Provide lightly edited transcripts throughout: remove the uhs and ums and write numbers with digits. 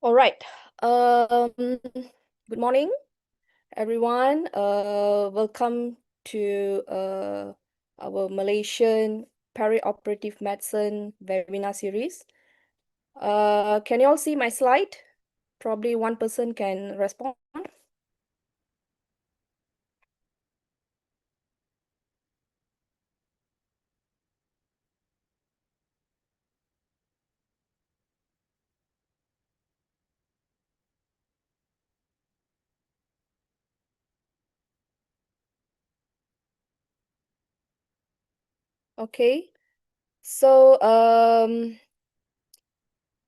All right. Good morning, everyone. Welcome to our Malaysian Peri-operative medicine webinar series. Can you all see my slide? Probably one person can respond. Okay. So,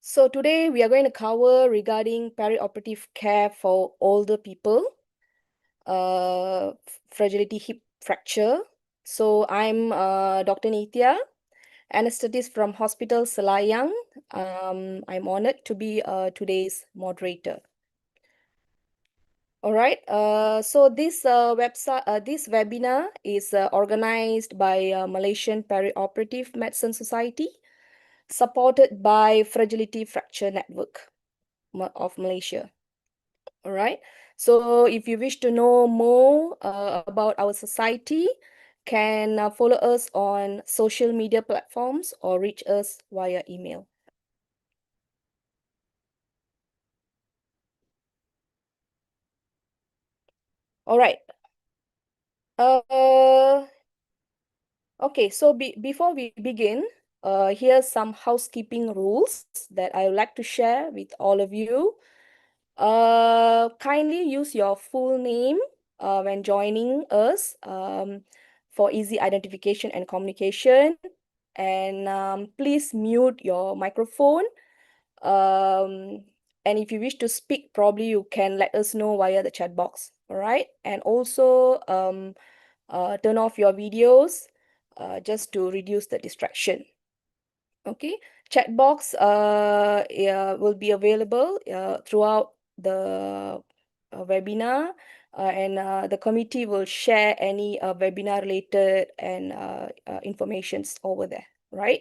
so today we are going to cover regarding peri-operative care for older people. Fragility hip fracture. So I'm Dr. Nitya, anesthetist from Hospital Selayang. I'm honored to be today's moderator. All right. So this webinar is organized by Malaysian Peri-operative Medicine Society, supported by Fragility Fracture Network of Malaysia. All right. So if you wish to know more about our society, can follow us on social media platforms or reach us via email. All right. Uh, okay, so before we begin, here's some housekeeping rules that I would like to share with all of you. Kindly use your full name when joining us for easy identification and communication. And please mute your microphone. Um, and if you wish to speak, probably you can let us know via the chat box. All right. And also turn off your videos just to reduce the distraction. Okay, chat box yeah, will be available throughout the webinar, and the committee will share any webinar related and informations over there, right?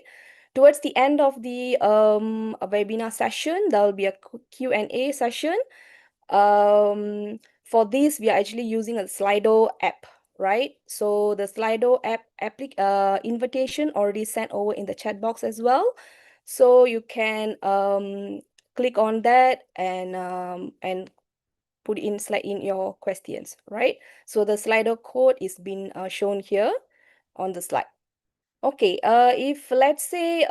Towards the end of the webinar session, there will be a Q&A session. For this, we are actually using a Slido app, right? So the Slido app invitation already sent over in the chat box as well. So you can click on that and put in slide in your questions, right? So the Slido code is being shown here on the slide. Okay, if let's say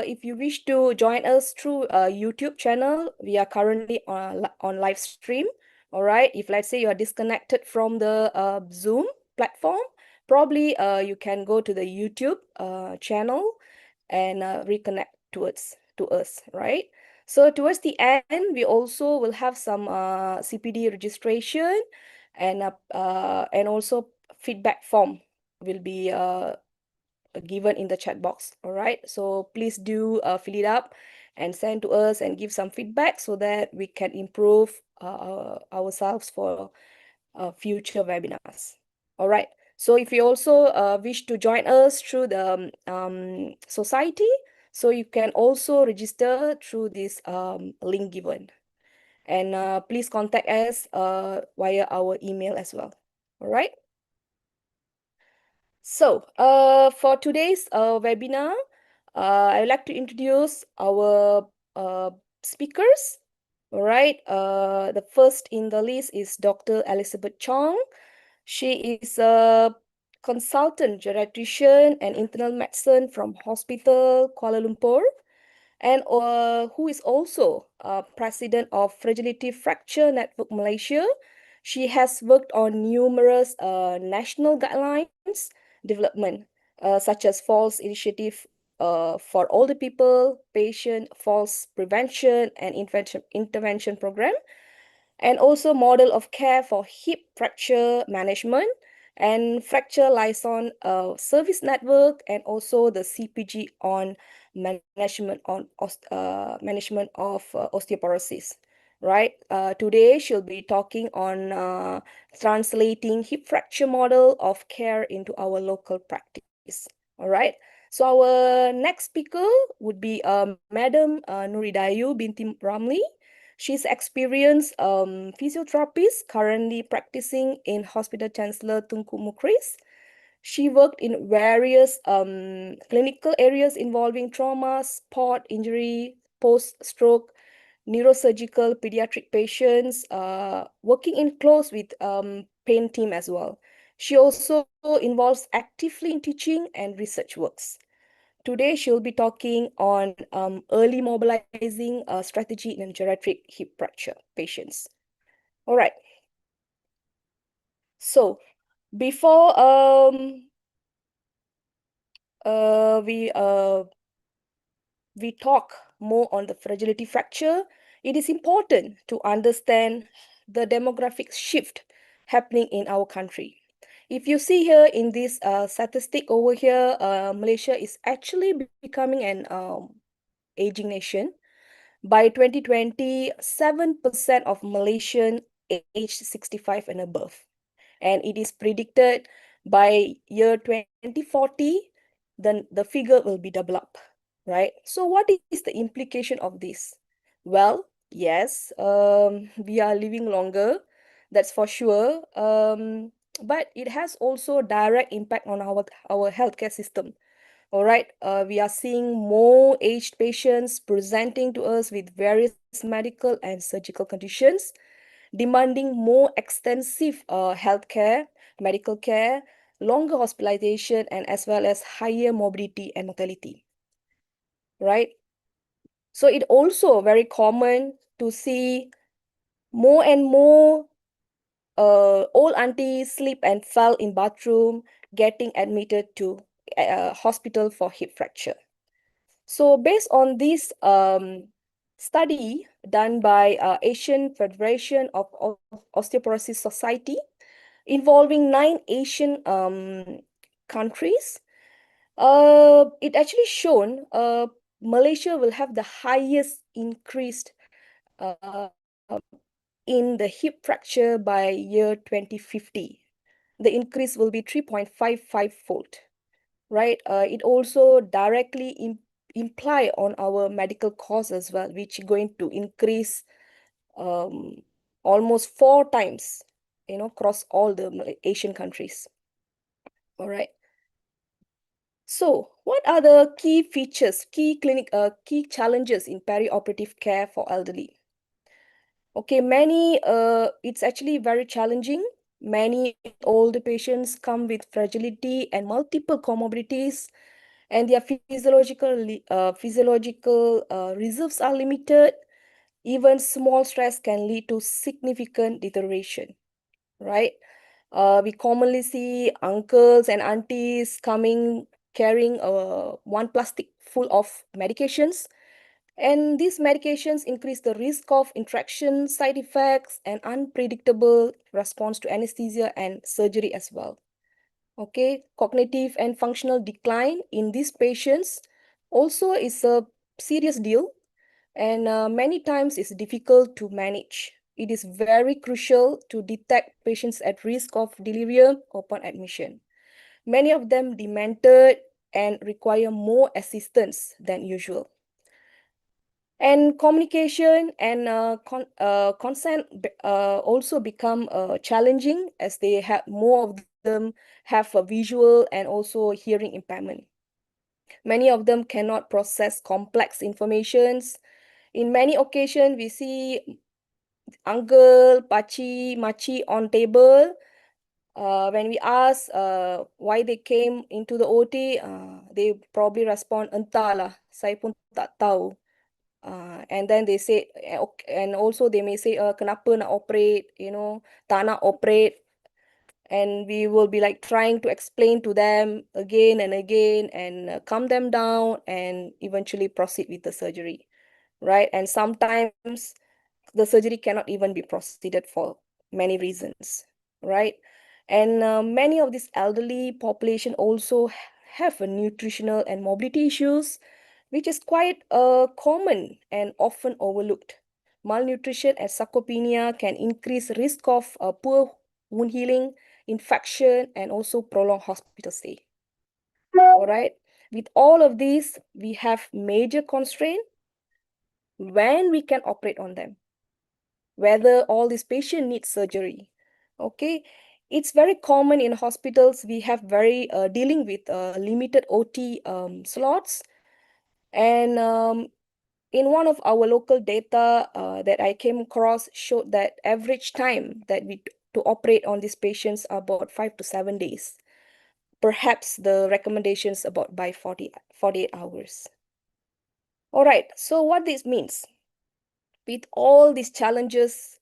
if you wish to join us through a YouTube channel, we are currently on live stream. All right, if let's say you are disconnected from the Zoom platform, probably you can go to the YouTube channel and reconnect to us, right? So towards the end, we also will have some CPD registration and also feedback form will be given in the chat box. All right, so please do fill it up and send to us and give some feedback so that we can improve ourselves for future webinars. All right, so if you also wish to join us through the society, so you can also register through this link given, and please contact us via our email as well. All right. So, for today's webinar, I would like to introduce our speakers. All right. The first in the list is Dr. Elizabeth Chong. She is a consultant geriatrician and internal medicine from Hospital Kuala Lumpur, and who is also president of Fragility Fracture Network Malaysia. She has worked on numerous national guidelines development, such as Falls Initiative for Older People, Patient Falls Prevention and Intervention Program, and also model of care for hip fracture management and fracture liaison service network, and also the CPG on management of osteoporosis. Right. Today she'll be talking on translating hip fracture model of care into our local practice. All right. So our next speaker would be Madam Nuridayu binti Ramli. She's experienced physiotherapist, currently practicing in Hospital Chancellor Tunku Mukris. She worked in various clinical areas involving trauma, sport injury, post-stroke, neurosurgical, pediatric patients, working in close with pain team as well. She also involves actively in teaching and research works. Today, she'll be talking on early mobilizing strategy in geriatric hip fracture patients. All right. So before uh, we uh, we talk more on the fragility fracture, it is important to understand the demographic shift happening in our country. If you see here in this statistic over here, Malaysia is actually becoming an aging nation. By 2020, 7% of Malaysian aged 65 and above. And it is predicted by year 2040, then the figure will be double up, right? So what is the implication of this? Well, yes, we are living longer, that's for sure. But it has also direct impact on our healthcare system. All right, we are seeing more aged patients presenting to us with various medical and surgical conditions, demanding more extensive healthcare, medical care, longer hospitalization, and as well as higher morbidity and mortality, right? So it also very common to see more and more old aunties slip and fell in bathroom, getting admitted to hospital for hip fracture. So based on this study done by Asian Federation of Osteoporosis Society, involving 9 Asian countries, it actually shown Malaysia will have the highest increased uh, in the hip fracture by year 2050. The increase will be 3.55 fold, right? It also directly imply on our medical costs as well, which going to increase um, almost 4 times, across all the Asian countries. All right. So, what are the key features, key challenges in perioperative care for elderly? Okay, it's actually very challenging. Many older patients come with fragility and multiple comorbidities, and their physiological reserves are limited. Even small stress can lead to significant deterioration, right? We commonly see uncles and aunties coming carrying one plastic full of medications, and these medications increase the risk of interaction, side effects, and unpredictable response to anesthesia and surgery as well. Okay, cognitive and functional decline in these patients also is a serious deal, and many times it's difficult to manage. It is very crucial to detect patients at risk of delirium upon admission. Many of them demented and require more assistance than usual. And communication and consent also become challenging, as they have more of them have a visual and also hearing impairment. Many of them cannot process complex informations. In many occasions, we see uncle, pachi, machi on table. When we ask why they came into the OT, they probably respond, entahlah, saya pun tak tahu. And then they say, and also they may say, kenapa nak operate, tak nak operate. And we will be like trying to explain to them again and again and calm them down and eventually proceed with the surgery, right? And sometimes the surgery cannot even be proceeded for many reasons, right? And many of this elderly population also have a nutritional and mobility issues, which is quite common and often overlooked. Malnutrition and sarcopenia can increase risk of poor wound healing, infection, and also prolonged hospital stay. All right. With all of these, we have major constraint when we can operate on them. whether all these patients need surgery. Okay, it's very common in hospitals. We have very dealing with limited OT slots, and in one of our local data that I came across showed that average time that we to operate on these patients are about 5 to 7 days. Perhaps the recommendations about by 48 hours. All right, so what this means, with all these challenges,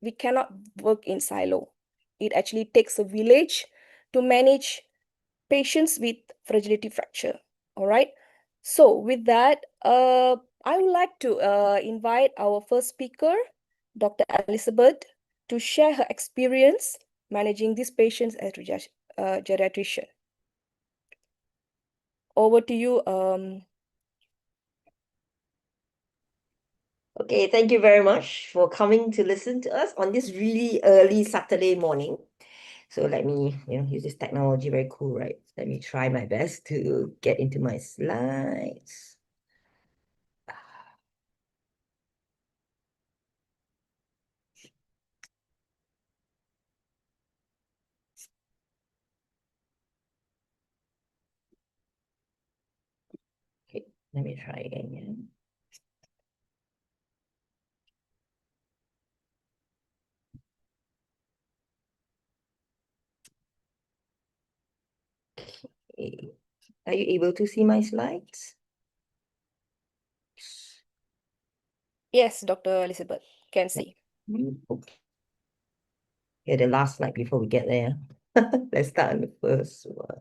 we cannot work in silo. It actually takes a village to manage patients with fragility fracture. All right. So with that, I would like to invite our first speaker, Dr. Elizabeth, to share her experience managing these patients as a geriatrician. Over to you. Okay, thank you very much for coming to listen to us on this really early Saturday morning. So let me, use this technology, very cool, right? Let me try my best to get into my slides. Okay, let me try again. Okay. Are you able to see my slides? Yes, Dr. Elizabeth, can see. Okay. Okay, the last slide before we get there. Let's start on the first one.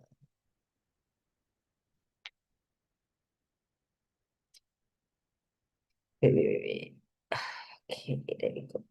Wait. Okay, there we go.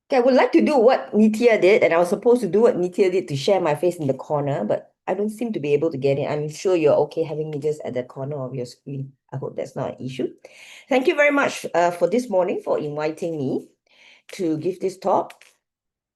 Okay, I would like to do what Nitya did, and I was supposed to do what Nitya did to share my face in the corner, but I don't seem to be able to get it. I'm sure you're okay having me just at the corner of your screen. I hope that's not an issue. Thank you very much for this morning, for inviting me to give this talk.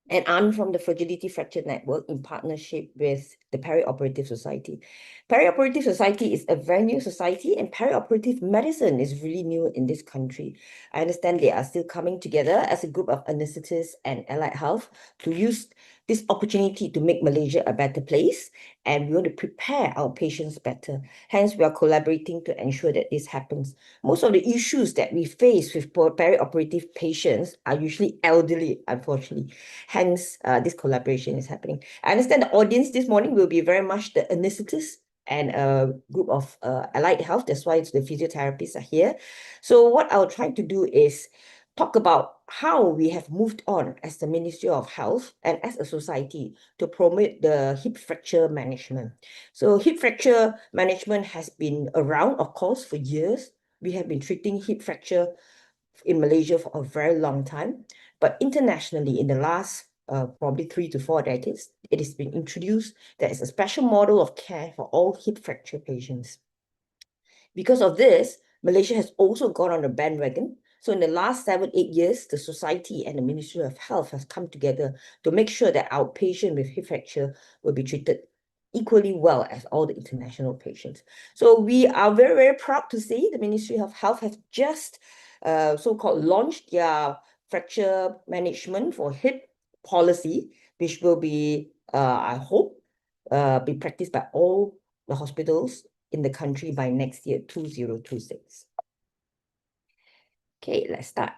And I'm from the Fragility Fracture Network in partnership with the Peri-operative Society. Peri-operative Society is a very new society, and peri-operative medicine is really new in this country. I understand they are still coming together as a group of anesthetists and allied health to use this opportunity to make Malaysia a better place, and we want to prepare our patients better. Hence, we are collaborating to ensure that this happens. Most of the issues that we face with peri-operative patients are usually elderly, unfortunately. Hence, this collaboration is happening. I understand the audience this morning will be very much the anesthetists and a group of allied health. That's why the physiotherapists are here. So what I'll try to do is talk about how we have moved on as the Ministry of Health and as a society to promote the hip fracture management. So hip fracture management has been around, of course, for years. We have been treating hip fracture in Malaysia for a very long time, but internationally in the last probably 3 to 4 decades, it has been introduced that is a special model of care for all hip fracture patients. Because of this, Malaysia has also gone on a bandwagon. So in the last 7, 8 years, the society and the Ministry of Health has come together to make sure that our patient with hip fracture will be treated equally well as all the international patients. So we are very, very proud to say the Ministry of Health has just so-called launched their fracture management for hip policy, which will be, I hope, be practiced by all the hospitals in the country by next year, 2026. Okay, let's start.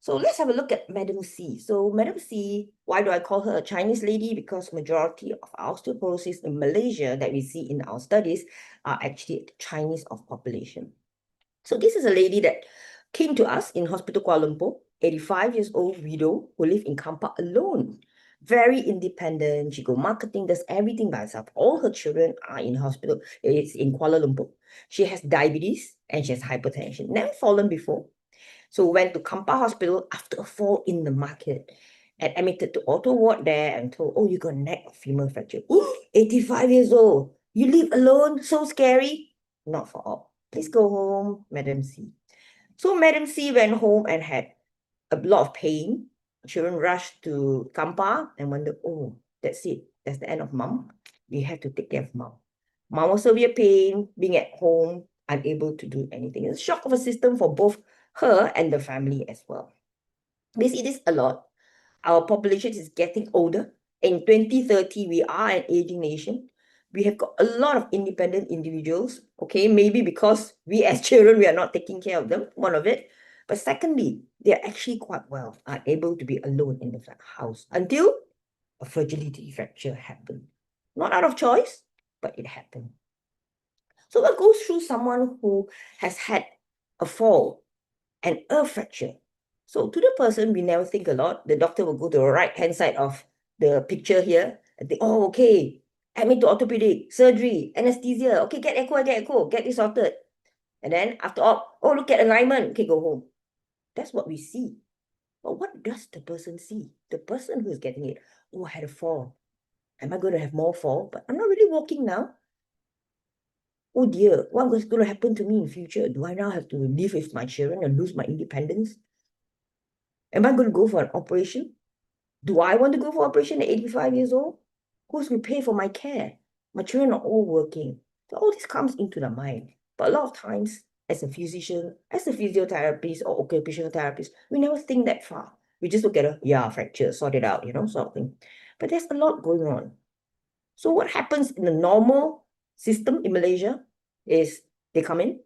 So let's have a look at Madam C. So Madam C, why do I call her a Chinese lady? Because majority of osteoporosis in Malaysia that we see in our studies are actually Chinese of population. So this is a lady that came to us in Hospital Kuala Lumpur, 85 years old widow who live in Kampak alone. Very independent. She go marketing, does everything by herself. All her children are in hospital. It's in Kuala Lumpur. She has diabetes and she has hypertension. Never fallen before. So went to Kampa Hospital after a fall in the market and admitted to auto ward there and told, oh, you got neck or femur fracture. Ooh, 85 years old. You live alone? So scary? Not for all. Please go home, Madam C. So Madam C went home and had a lot of pain. Children rush to Kampa and wonder, oh, that's it. That's the end of mom. We have to take care of mom. Mom was severe pain, being at home, unable to do anything. It's a shock of a system for both her and the family as well. We see this a lot. Our population is getting older. In 2030, we are an aging nation. We have got a lot of independent individuals, okay? Maybe because we as children, we are not taking care of them, one of it. But secondly, they're actually quite well, are able to be alone in the house until a fragility fracture happened. Not out of choice, but it happened. So what goes through someone who has had a fall and a fracture? So to the person, we never think a lot. The doctor will go to the right-hand side of the picture here and think, oh, okay, admit to orthopedic, surgery, anesthesia. Okay, get echo, get this sorted. And then after all, oh, look at alignment. Okay, go home. That's what we see. But what does the person see? The person who is getting it, oh, I had a fall. Am I going to have more fall? But I'm not really walking now. Oh dear, what is going to happen to me in future? Do I now have to live with my children and lose my independence? Am I going to go for an operation? Do I want to go for operation at 85 years old? Who's going to pay for my care? My children are all working. So all this comes into the mind. But a lot of times, as a physician, as a physiotherapist or occupational therapist, we never think that far. We just look at a, yeah, fracture, sort it out, sort of thing. But there's a lot going on. So what happens in the normal system in Malaysia is they come in,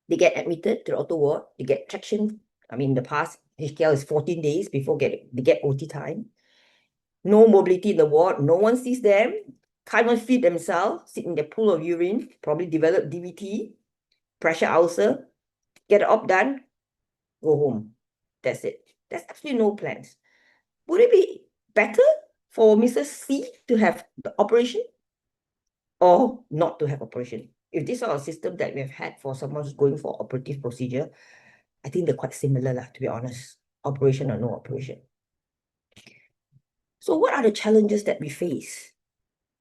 they get admitted to the auto ward, they get traction. I mean, in the past, HKL is 14 days before they get OT time. No mobility in the ward, no one sees them, can't even feed themselves, sit in their pool of urine, probably develop DVT, pressure ulcer, get the op done, go home. That's it. There's absolutely no plans. Would it be better for Mrs. C to have the operation or not to have operation? If this is our system that we have had for someone who's going for operative procedure, I think they're quite similar, to be honest. Operation or no operation. So what are the challenges that we face?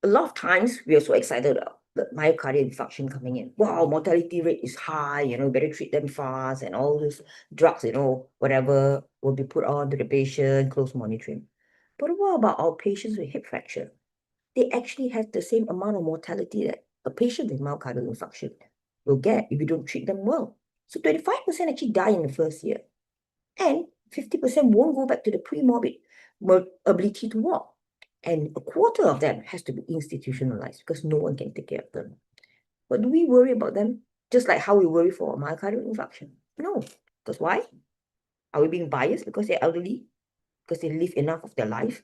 A lot of times we are so excited about the myocardial infarction coming in. Wow, mortality rate is high, better treat them fast, and all these drugs, whatever will be put on to the patient, close monitoring. But what about our patients with hip fracture? They actually have the same amount of mortality that a patient with myocardial infarction will get if you don't treat them well. So 25% actually die in the first year. And 50% won't go back to the pre-morbid ability to walk. And a quarter of them has to be institutionalized because no one can take care of them. But do we worry about them just like how we worry for myocardial infarction? No. Because why? Are we being biased because they're elderly? Because they live enough of their life?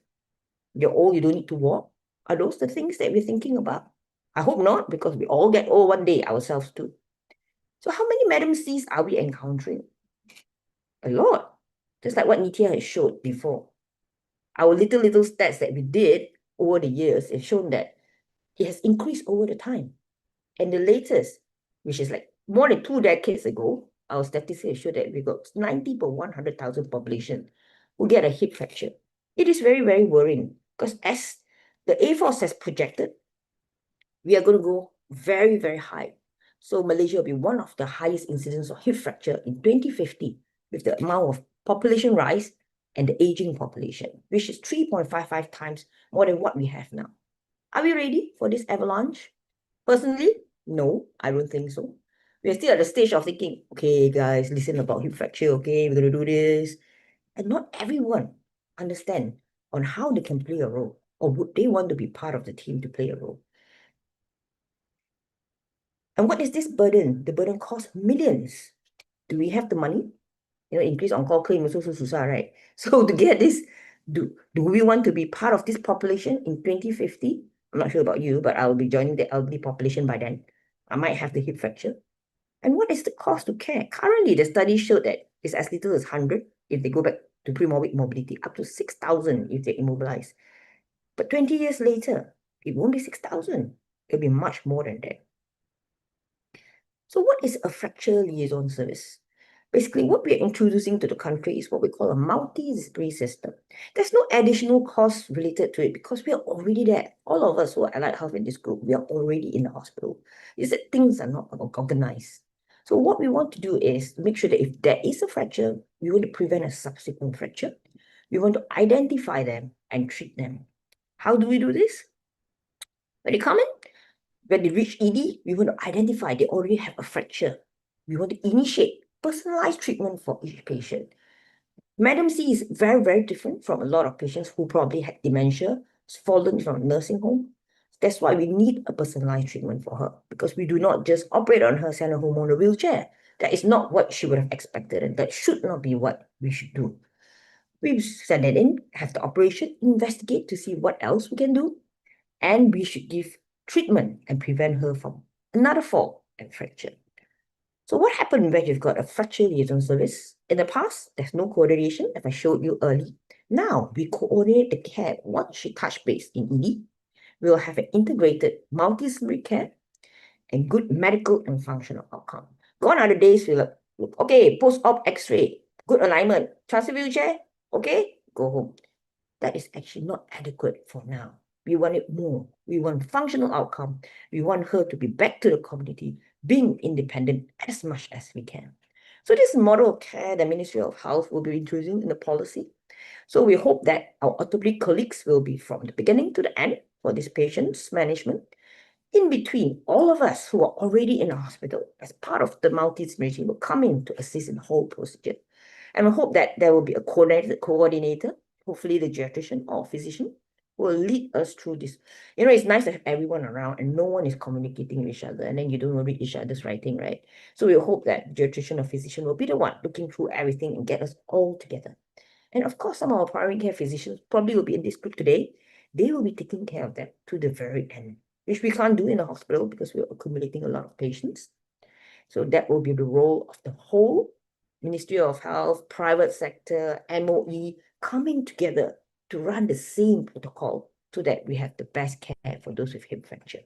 You're old, you don't need to walk? Are those the things that we're thinking about? I hope not, because we all get old one day ourselves too. So how many Madam C's are we encountering? A lot. Just like what Nitya has showed before. Our little stats that we did over the years have shown that it has increased over the time. And the latest, which is like more than 2 decades ago, our statistics show that we got 90 per 100,000 population who get a hip fracture. It is very, very worrying because as the AFOS has projected, we are going to go very, very high. So Malaysia will be one of the highest incidents of hip fracture in 2050 with the amount of population rise and the aging population, which is 3.55 times more than what we have now. Are we ready for this avalanche? Personally, no, I don't think so. We're still at the stage of thinking, okay, guys, listen about hip fracture, okay, we're going to do this. And not everyone understand on how they can play a role or would they want to be part of the team to play a role. And what is this burden? The burden costs millions. Do we have the money? Increase on-call claim also so susah, right? So to get this, do we want to be part of this population in 2050? I'm not sure about you, but I will be joining the elderly population by then. I might have the hip fracture. And what is the cost to care? Currently, the study showed that it's as little as 100 if they go back to pre-morbid mobility, up to 6,000 if they're immobilized. But 20 years later, it won't be 6,000. It'll be much more than that. So what is a fracture liaison service? Basically, what we're introducing to the country is what we call a multidisciplinary system. There's no additional cost related to it because we are already there. All of us who are allied health in this group, we are already in the hospital. It's that things are not organized. So what we want to do is make sure that if there is a fracture, we want to prevent a subsequent fracture. We want to identify them and treat them. How do we do this? Very common. When they reach ED, we want to identify they already have a fracture. We want to initiate personalized treatment for each patient. Madam C is very, very different from a lot of patients who probably had dementia, fallen from a nursing home. That's why we need a personalized treatment for her, because we do not just operate on her, send her home on a wheelchair. That is not what she would have expected, and that should not be what we should do. We send it in, have the operation, investigate to see what else we can do, and we should give treatment and prevent her from another fall and fracture. So what happened when you've got a fracture liaison service? In the past, there's no coordination, as I showed you early. Now, we coordinate the care once she touch base in ED. We'll have an integrated multidisciplinary care and good medical and functional outcome. Gone are the days we're like, okay, post-op x-ray, good alignment, transfer wheelchair, okay, go home. That is actually not adequate for now. We want it more. We want functional outcome. We want her to be back to the community, being independent as much as we can. So this model of care the Ministry of Health will be introducing in the policy. So we hope that our orthopedic colleagues will be from the beginning to the end for this patient's management. In between, all of us who are already in the hospital as part of the multidisciplinary will come in to assist in the whole procedure. And we hope that there will be a coordinator, hopefully the geriatrician or physician, who will lead us through this. It's nice to have everyone around and no one is communicating with each other, and then you don't read each other's writing, right? So we hope that geriatrician or physician will be the one looking through everything and get us all together. And of course, some of our primary care physicians probably will be in this group today. They will be taking care of them to the very end, which we can't do in a hospital because we're accumulating a lot of patients. So that will be the role of the whole Ministry of Health, private sector, MOE, coming together to run the same protocol so that we have the best care for those with hip fracture.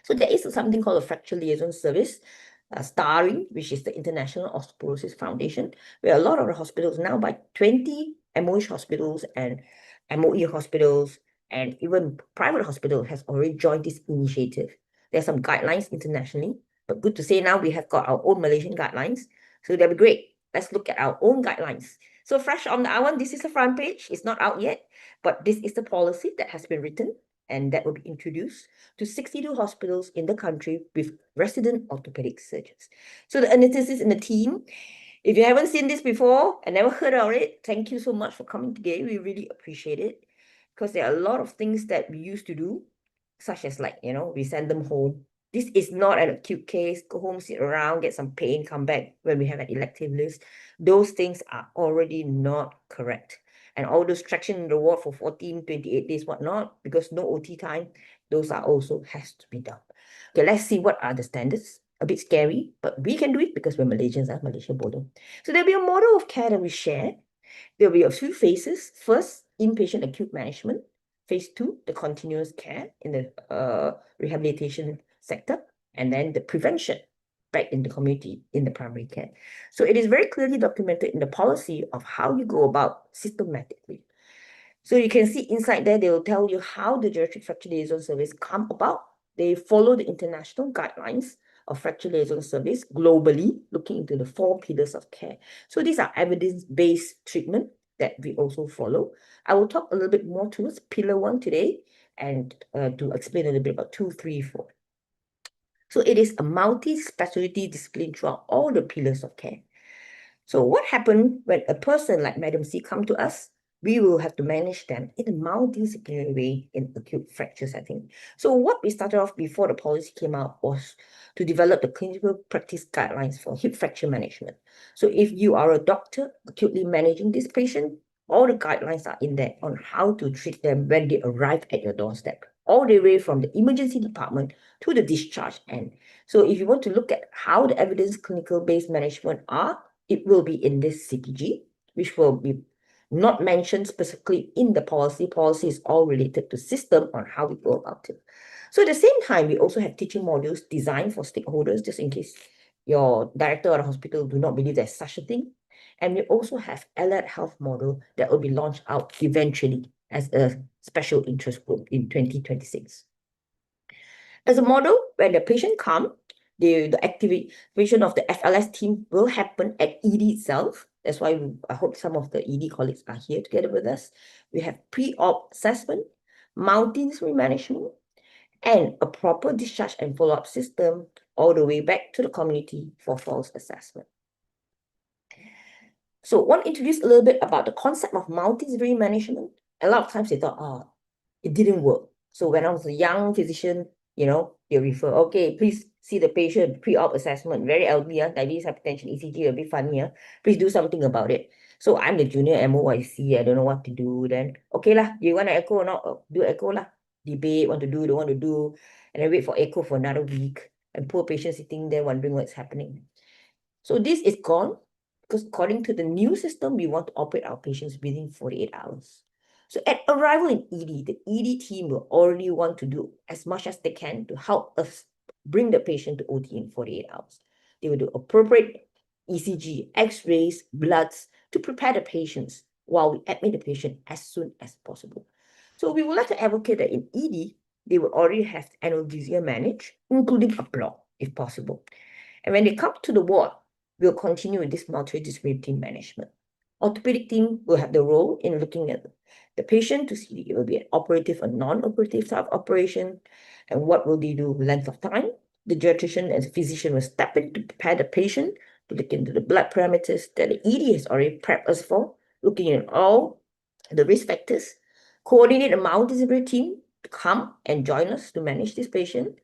So there is something called a fracture liaison service, STARI, which is the International Osteoporosis Foundation, where a lot of the hospitals now, by 20 MOH hospitals and MOE hospitals and even private hospitals has already joined this initiative. There are some guidelines internationally, but good to say now we have got our own Malaysian guidelines. So that'll be great. Let's look at our own guidelines. So fresh on the one, this is the front page. It's not out yet, but this is the policy that has been written and that will be introduced to 62 hospitals in the country with resident orthopedic surgeons. So the anesthetist in the team, if you haven't seen this before and never heard of it, thank you so much for coming today. We really appreciate it because there are a lot of things that we used to do, such as we send them home. This is not an acute case. Go home, sit around, get some pain, come back when we have an elective list. Those things are already not correct. And all those traction in the ward for 14, 28 days, whatnot, because no OT time, those are also has to be done. Okay, let's see what are the standards. A bit scary, but we can do it because we're Malaysians, Malaysia Bodoh. So there'll be a model of care that we share. There'll be a few phases. First, inpatient acute management. Phase 2, the continuous care in the rehabilitation sector. And then the prevention back in the community in the primary care. So it is very clearly documented in the policy of how you go about systematically. So you can see inside there, they will tell you how the geriatric fracture liaison service come about. They follow the international guidelines of fracture liaison service globally, looking into the 4 pillars of care. So these are evidence-based treatment that we also follow. I will talk a little bit more towards pillar 1 today and to explain a little bit about 2, 3, 4. So it is a multi-specialty discipline throughout all the pillars of care. So what happened when a person like Madam C come to us? We will have to manage them in a multidisciplinary way in acute fracture setting. So what we started off before the policy came out was to develop the clinical practice guidelines for hip fracture management. So if you are a doctor acutely managing this patient, all the guidelines are in there on how to treat them when they arrive at your doorstep, all the way from the emergency department to the discharge end. So if you want to look at how the evidence clinical-based management are, it will be in this CPG, which will be not mentioned specifically in the policy. Policy is all related to system on how we go about it. So at the same time, we also have teaching modules designed for stakeholders, just in case your director or the hospital do not believe there's such a thing. And we also have allied health model that will be launched out eventually as a special interest group in 2026. As a model, when the patient come, the activation of the FLS team will happen at ED itself. That's why I hope some of the ED colleagues are here together with us. We have pre-op assessment, multidisciplinary management, and a proper discharge and follow-up system all the way back to the community for false assessment. So I want to introduce a little bit about the concept of multidisciplinary management. A lot of times they thought, oh, it didn't work. So when I was a young physician, they refer, okay, please see the patient, pre-op assessment, very elderly, diabetes, hypertension, ECG, a bit funny, please do something about it. So I'm the junior MO, I see, I don't know what to do. Then, okay lah, you want to echo or not? Do echo lah. Debate, want to do, don't want to do. And then wait for echo for another week. And poor patient sitting there wondering what's happening. So this is gone because according to the new system, we want to operate our patients within 48 hours. So at arrival in ED, the ED team will already want to do as much as they can to help us bring the patient to OT in 48 hours. They will do appropriate ECG, X-rays, bloods to prepare the patients while we admit the patient as soon as possible. So we would like to advocate that in ED, they will already have analgesia managed, including a block if possible. And when they come to the ward, we'll continue with this multidisciplinary team management. Orthopedic team will have the role in looking at the patient to see it will be an operative or non-operative type of operation. And what will they do? Length of time. The geriatrician and the physician will step in to prepare the patient to look into the blood parameters that the ED has already prepped us for, looking at all the risk factors, coordinate a multidisciplinary team to come and join us to manage this patient.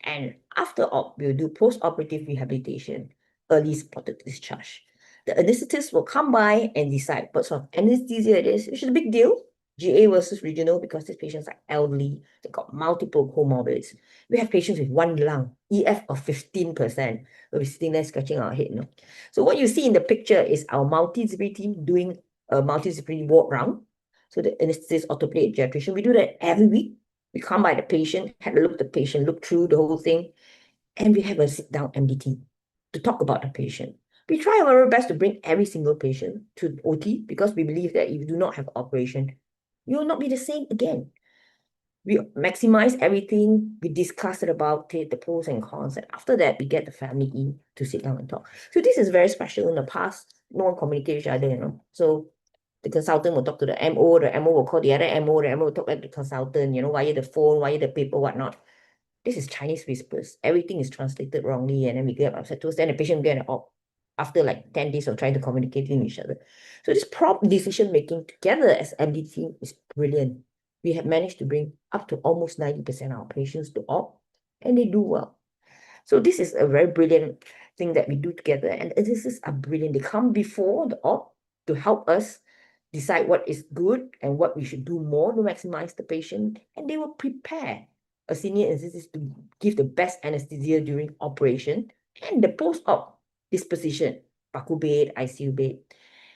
And after op, we'll do post-operative rehabilitation, early spotted discharge. The anesthetist will come by and decide what sort of anesthesia it is, which is a big deal. GA versus regional, because these patients are elderly, they've got multiple comorbidities. We have patients with one lung, EF of 15%. We'll be sitting there scratching our head. So what you see in the picture is our multidisciplinary team doing a multidisciplinary ward round. So the anesthetist, orthopedic, geriatrician, we do that every week. We come by the patient, have a look at the patient, look through the whole thing, and we have a sit-down MDT to talk about the patient. We try our very best to bring every single patient to OT because we believe that if you do not have operation, you will not be the same again. We maximize everything, we discuss it about it, the pros and cons, and after that, we get the family in to sit down and talk. So this is very special. In the past, no one communicates with each other, So the consultant will talk to the MO will call the other MO, the MO will talk to the consultant, via the phone, via the paper, whatnot. This is Chinese whispers. Everything is translated wrongly, and then we get upset to us. Then the patient get an op after like 10 days of trying to communicate with each other. So this prompt decision making together as MD team is brilliant. We have managed to bring up to almost 90% of our patients to op, and they do well. So this is a very brilliant thing that we do together, and this is a brilliant. They come before the op to help us decide what is good and what we should do more to maximize the patient, and they will prepare a senior anesthetist to give the best anesthesia during operation and the post-op disposition, PACU bed, ICU bed.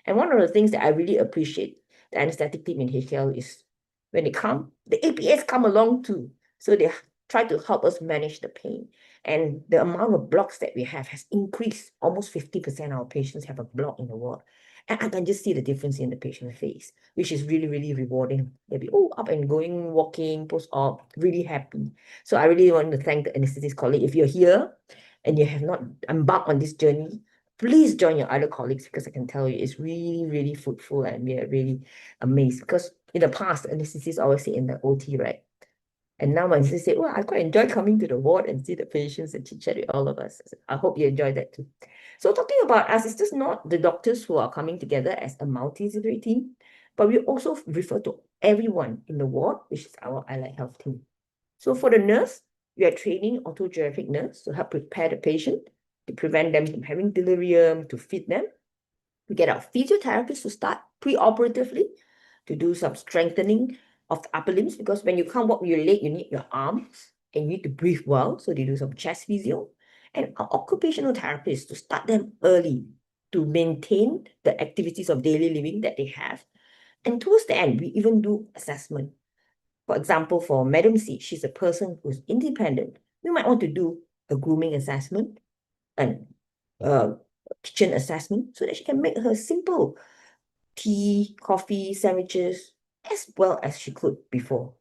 And one of the things that I really appreciate the anesthetic team in HL is when they come, the APS come along too. So they try to help us manage the pain. And the amount of blocks that we have has increased. Almost 50% of our patients have a block in the ward. And I can just see the difference in the patient's face, which is really, really rewarding. They'll be, up and going, walking, post-op, really happy. So I really want to thank the anesthetist colleague. If you're here and you have not embarked on this journey, please join your other colleagues, because I can tell you it's really, really fruitful, and we are really amazed. Because in the past, anesthetists always sit in the OT, right? And now my sister said, well, I quite enjoy coming to the ward and see the patients and chit-chat with all of us. I hope you enjoy that too. So talking about us, it's just not the doctors who are coming together as a multidisciplinary team, but we also refer to everyone in the ward, which is our allied health team. So for the nurse, we are training orthogeriatric nurse to help prepare the patient, to prevent them from having delirium, to feed them. We get our physiotherapists to start pre-operatively to do some strengthening of the upper limbs, because when you can't walk with your leg, you need your arms and you need to breathe well. So they do some chest physio. And our occupational therapists to start them early to maintain the activities of daily living that they have. And towards the end, we even do assessment. For example, for Madam C, she's a person who's independent. We might want to do a grooming assessment and kitchen assessment so that she can make her simple tea, coffee, sandwiches, as well as she could before.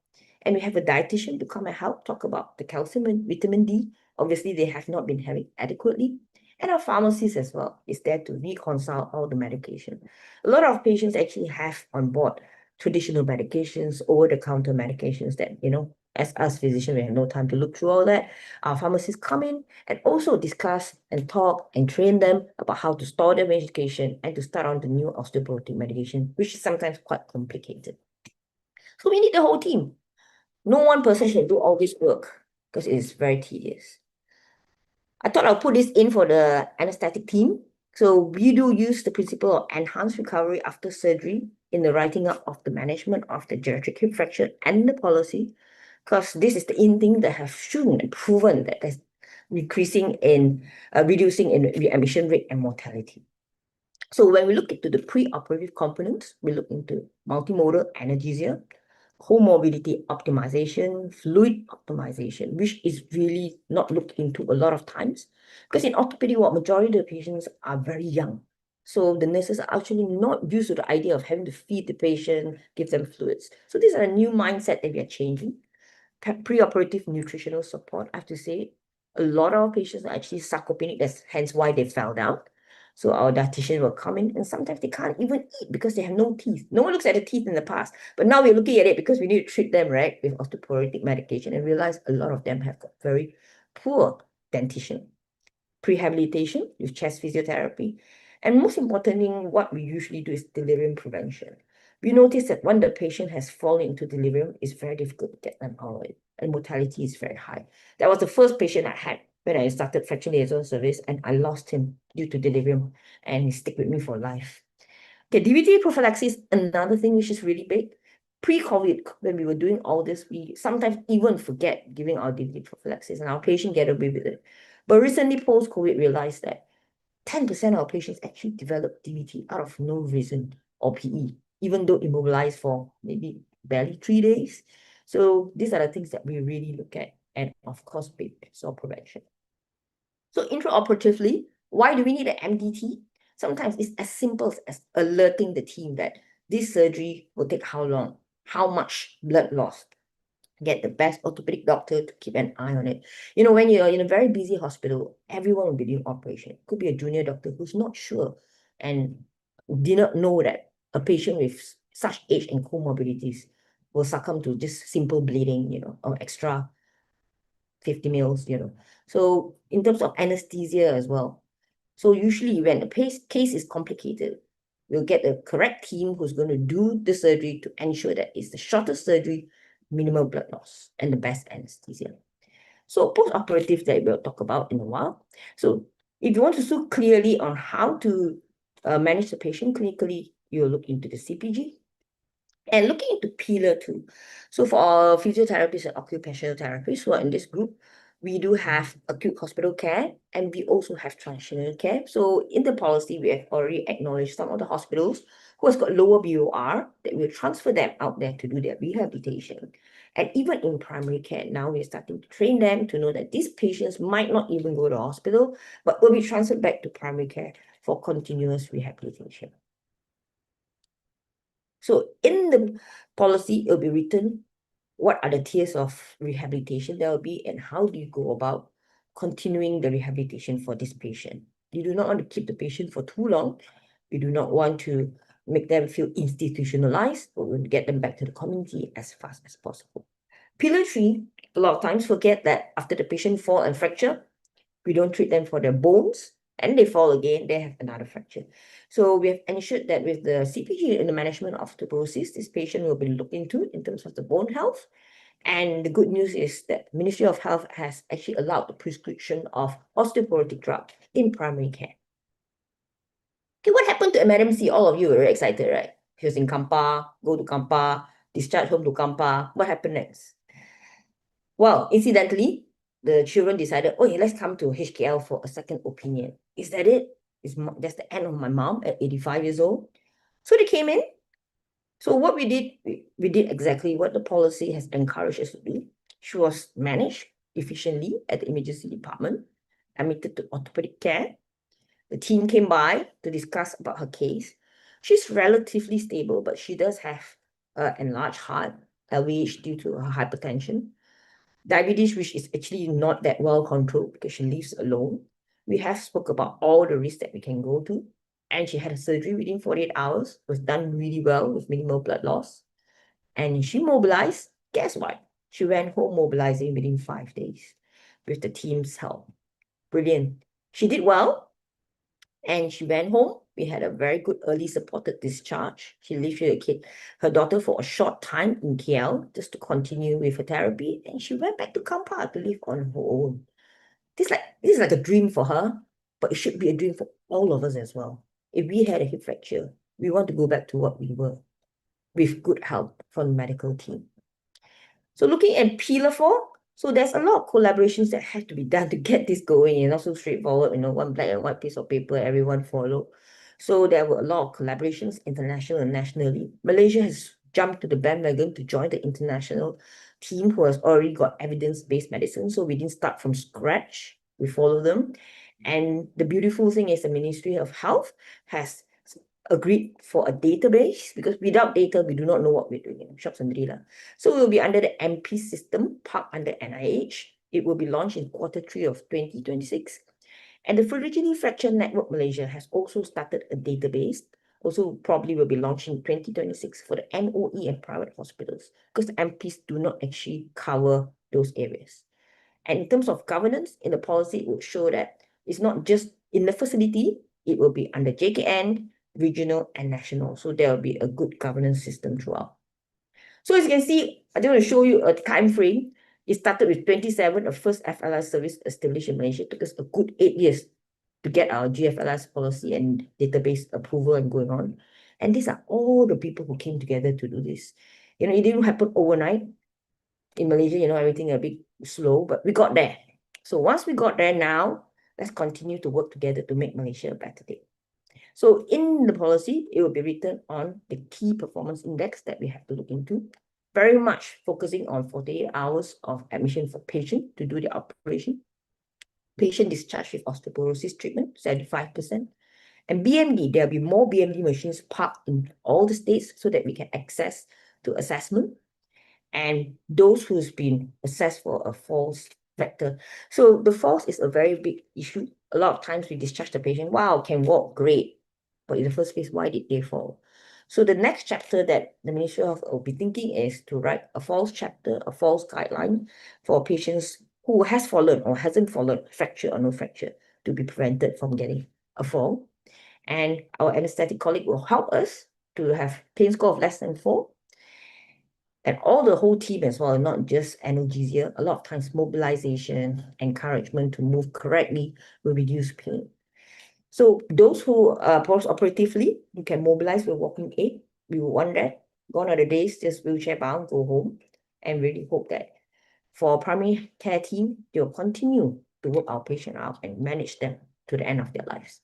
And we have a dietitian to come and help talk about the calcium and vitamin D obviously they have not been having adequately. And our pharmacist as well is there to reconcile all the medication. A lot of patients actually have on board traditional medications, over-the-counter medications that, as us physicians, we have no time to look through all that. Our pharmacists come in and also discuss and talk and train them about how to store their medication and to start on the new osteoporotic medication, which is sometimes quite complicated. So we need the whole team. No one person can do all this work because it is very tedious. I thought I'll put this in for the anesthetic team. So we do use the principle of enhanced recovery after surgery in the writing up of the management of the geriatric hip fracture and the policy, because this is the in thing that have shown and proven that there's reducing in readmission rate and mortality. So when we look into the pre-operative components, we look into multimodal analgesia, comorbidity optimization, fluid optimization, which is really not looked into a lot of times, because in orthopedic, majority of the patients are very young. So the nurses are actually not used to the idea of having to feed the patient, give them fluids. So these are a new mindset that we are changing. Pre-operative nutritional support, I have to say, a lot of our patients are actually sarcopenic, that's hence why they fell down. So our dietitian will come in and sometimes they can't even eat because they have no teeth. No one looks at the teeth in the past, but now we're looking at it because we need to treat them, right, with osteoporotic medication and realize a lot of them have got very poor dentition. Prehabilitation with chest physiotherapy. And most importantly, what we usually do is delirium prevention. We notice that when the patient has fallen into delirium, it's very difficult to get them out of it, and mortality is very high. That was the first patient I had when I started fracture liaison service, and I lost him due to delirium, and he stuck with me for life. Okay, DVT prophylaxis, another thing which is really big. Pre-COVID, when we were doing all this, we sometimes even forget giving our DVT prophylaxis, and our patient get away with it. But recently, post-COVID, realized that 10% of our patients actually develop DVT out of no reason or PE, even though immobilized for maybe barely 3 days. So these are the things that we really look at, and of course, big sore prevention. So intraoperatively, why do we need an MDT? Sometimes it's as simple as alerting the team that this surgery will take how long, how much blood loss. Get the best orthopedic doctor to keep an eye on it. When you're in a very busy hospital, everyone will be doing operation. Could be a junior doctor who's not sure and did not know that a patient with such age and comorbidities will succumb to just simple bleeding, or extra 50 mils, So in terms of anesthesia as well. So usually when the case is complicated, we'll get the correct team who's going to do the surgery to ensure that it's the shortest surgery, minimal blood loss, and the best anesthesia. So post-operative that we'll talk about in a while. So if you want to see clearly on how to manage the patient clinically, you'll look into the CPG. And looking into pillar 2. So for our physiotherapists and occupational therapists who are in this group, we do have acute hospital care and we also have transitional care. So in the policy, we have already acknowledged some of the hospitals who has got lower BOR that we'll transfer them out there to do their rehabilitation. And even in primary care, now we're starting to train them to know that these patients might not even go to hospital, but will be transferred back to primary care for continuous rehabilitation. So in the policy, it'll be written what are the tiers of rehabilitation there will be and how do you go about continuing the rehabilitation for this patient. You do not want to keep the patient for too long. You do not want to make them feel institutionalized, but we want to get them back to the community as fast as possible. Pillar 3, a lot of times forget that after the patient fall and fracture, we don't treat them for their bones, and they fall again, they have another fracture. So we have ensured that with the CPG in the management of osteoporosis, this patient will be looked into in terms of the bone health. And the good news is that Ministry of Health has actually allowed the prescription of osteoporotic drug in primary care. Okay, what happened to Madam C? All of you were very excited, right? She was in Kampa, go to Kampa, discharge home to Kampa. What happened next? Well, incidentally, the children decided, oh, yeah, let's come to HKL for a second opinion. Is that it? That's the end of my mom at 85 years old. So they came in. So what we did, we did exactly what the policy has encouraged us to do. She was managed efficiently at the emergency department, admitted to orthopedic care. The team came by to discuss about her case. She's relatively stable, but she does have an enlarged heart, LVH due to her hypertension. Diabetes, which is actually not that well controlled because she lives alone. We have spoke about all the risks that we can go to. And she had a surgery within 48 hours, was done really well with minimal blood loss. And she mobilized. Guess what? She went home mobilizing within 5 days with the team's help. Brilliant. She did well and she went home. We had a very good early supported discharge. She lived with her daughter for a short time in KL just to continue with her therapy. And she went back to Kampar to live on her own. This is like a dream for her, but it should be a dream for all of us as well. If we had a hip fracture, we want to go back to what we were with good help from the medical team. So looking at Pillar 4, so there's a lot of collaborations that have to be done to get this going. Not so straightforward, one black and white piece of paper, everyone follow. So there were a lot of collaborations, international and nationally. Malaysia has jumped to the bandwagon to join the international team who has already got evidence-based medicine. So we didn't start from scratch. We follow them. And the beautiful thing is the Ministry of Health has agreed for a database because without data, we do not know what we're doing. Shock sendiri lah. So we'll be under the MP system, parked under NIH. It will be launched in Q3 of 2026. And the Fragility Fracture Network Malaysia has also started a database, also probably will be launched in 2026 for the MOE and private hospitals because the MPs do not actually cover those areas. And in terms of governance, in the policy, it will show that it's not just in the facility, it will be under JKN, regional, and national. So there will be a good governance system throughout. So as you can see, I just want to show you a time frame. It started with 27, the first FLS service established in Malaysia. It took us a good 8 years to get our GFLS policy and database approval and going on. And these are all the people who came together to do this. It didn't happen overnight. In Malaysia, everything a bit slow, but we got there. So once we got there now, let's continue to work together to make Malaysia a better day. So in the policy, it will be written on the key performance index that we have to look into, very much focusing on 48 hours of admission for patient to do the operation, patient discharged with osteoporosis treatment, 75%, and BMD, there'll be more BMD machines parked in all the states so that we can access to assessment, and those who's been assessed for a false fracture. So the false is a very big issue. A lot of times we discharge the patient, wow, can walk, great. But in the first place, why did they fall? So the next chapter that the Ministry of Health will be thinking is to write a false chapter, a false guideline for patients who has fallen or hasn't fallen, fracture or no fracture, to be prevented from getting a fall. And our anesthetic colleague will help us to have pain score of less than 4. And all the whole team as well, not just analgesia, a lot of times mobilization, encouragement to move correctly will reduce pain. So those who post-operatively, you can mobilize with walking aid. We will want that. Gone are the days, just wheelchair bound, go home. And really hope that for primary care team, they'll continue to work our patient out and manage them to the end of their lives.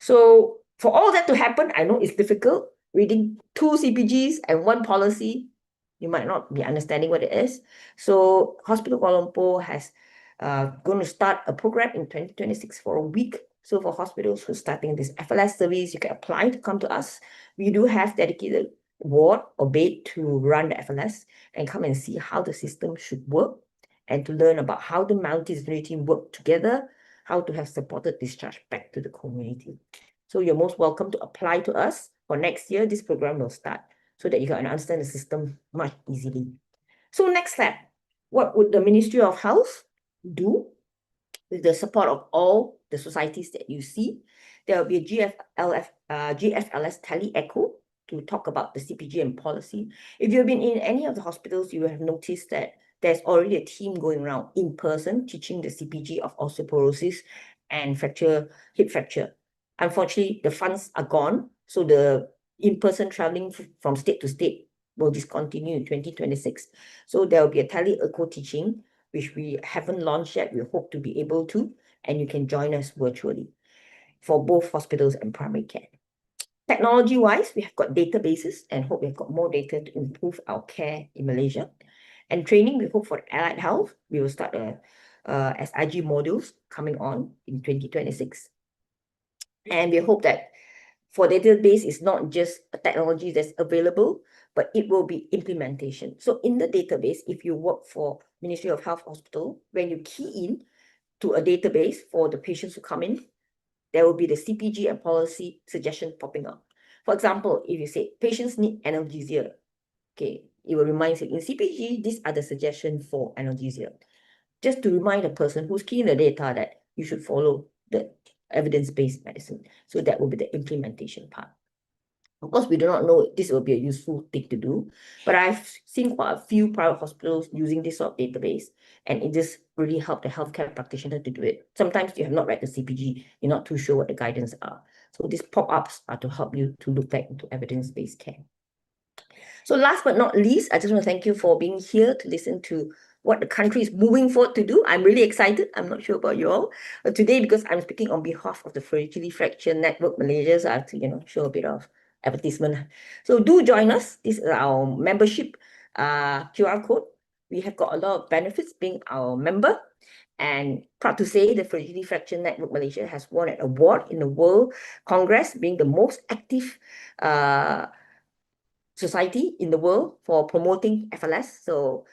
So for all that to happen, I know it's difficult. Reading 2 CPGs and 1 policy, you might not be understanding what it is. So Hospital Kuala Lumpur has going to start a program in 2026 for a week. So for hospitals who are starting this FLS service, you can apply to come to us. We do have dedicated ward or bed to run the FLS and come and see how the system should work and to learn about how the multidisciplinary team work together, how to have supported discharge back to the community. So you're most welcome to apply to us. For next year, this program will start so that you can understand the system much easily. So next step, what would the Ministry of Health do with the support of all the societies that you see? There will be a GFLS tele echo to talk about the CPG and policy. If you've been in any of the hospitals, you will have noticed that there's already a team going around in person teaching the CPG of osteoporosis and hip fracture. Unfortunately, the funds are gone, so the in-person traveling from state to state will discontinue in 2026. So there will be a tele echo teaching, which we haven't launched yet. We hope to be able to, and you can join us virtually for both hospitals and primary care. Technology-wise, we have got databases and hope we've got more data to improve our care in Malaysia. And training, we hope for allied health. We will start SIG modules coming on in 2026. And we hope that for database is not just a technology that's available, but it will be implementation. So in the database, if you work for Ministry of Health Hospital, when you key in to a database for the patients who come in, there will be the CPG and policy suggestion popping up. For example, if you say patients need analgesia, okay, it will remind you in CPG, these are the suggestions for analgesia. Just to remind a person who's key in the data that you should follow the evidence-based medicine. So that will be the implementation part. Of course, we do not know this will be a useful thing to do, but I've seen quite a few private hospitals using this sort of database, and it just really helped the healthcare practitioner to do it. Sometimes you have not read the CPG, you're not too sure what the guidance are. So these pop-ups are to help you to look back into evidence-based care. So last but not least, I just want to thank you for being here to listen to what the country is moving forward to do. I'm really excited. I'm not sure about you all. But today, because I'm speaking on behalf of the Fragility Fracture Network Malaysia, so I have to, show a bit of advertisement. So do join us. This is our membership QR code. We have got a lot of benefits being our member. And proud to say the Fragility Fracture Network Malaysia has won an award in the World Congress, being the most active society in the world for promoting FLS. So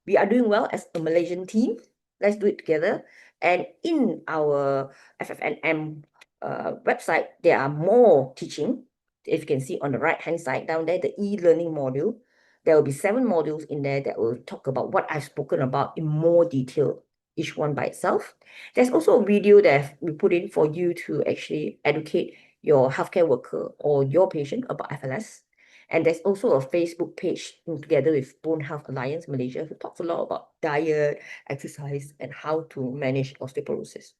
we are doing well as a Malaysian team. Let's do it together. And in our FFNM website, there are more teaching. If you can see on the right-hand side down there, the e-learning module, there will be 7 modules in there that will talk about what I've spoken about in more detail, each one by itself. There's also a video that we put in for you to actually educate your healthcare worker or your patient about FLS. And there's also a Facebook page together with Bone Health Alliance Malaysia who talks a lot about diet, exercise, and how to manage osteoporosis.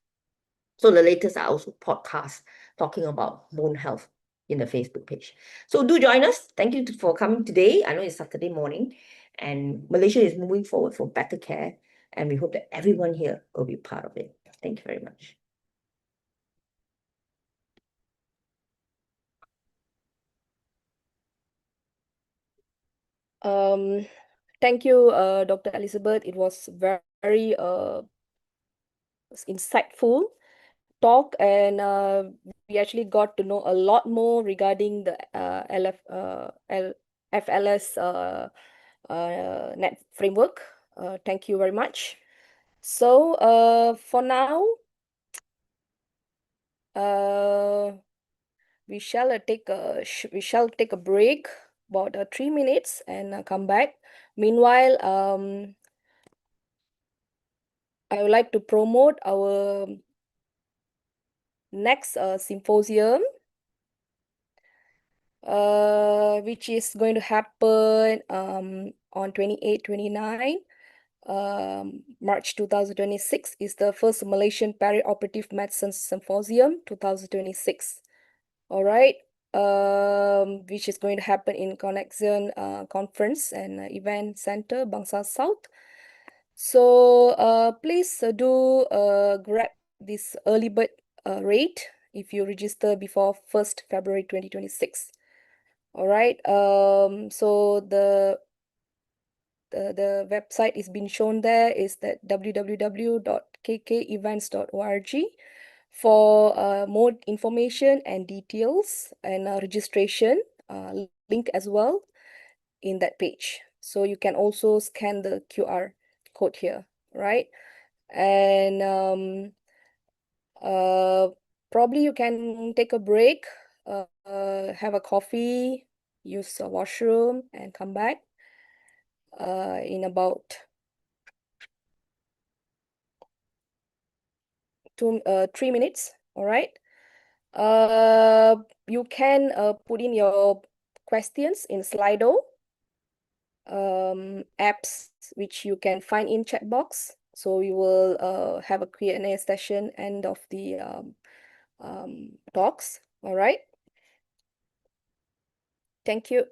So the latest are also podcasts talking about bone health in the Facebook page. So do join us. Thank you for coming today. I know it's Saturday morning and Malaysia is moving forward for better care. And we hope that everyone here will be part of it. Thank you very much. Thank you, Dr. Elizabeth. It was very insightful talk, and we actually got to know a lot more regarding the FLS net framework. Thank you very much. So for now, we shall take a break about 3 minutes and come back. Meanwhile, I would like to promote our next symposium, which is going to happen on 28, 29 March 2026 is the first Malaysian Peri-operative Medicine Symposium 2026. All right, which is going to happen in Connexion Conference and Event Center, Bangsar South. So please do grab this early bird rate if you register before 1st February 2026. All right, so the website is being shown there is that www.kkevents.org for more information and details and registration link as well in that page. So you can also scan the QR code here, right? And probably you can take a break, have a coffee, use a washroom, and come back in about 3 minutes. All right. You can put in your questions in Slido apps, which you can find in chat box. So we will have a Q&A session end of the talks. All right. Thank you.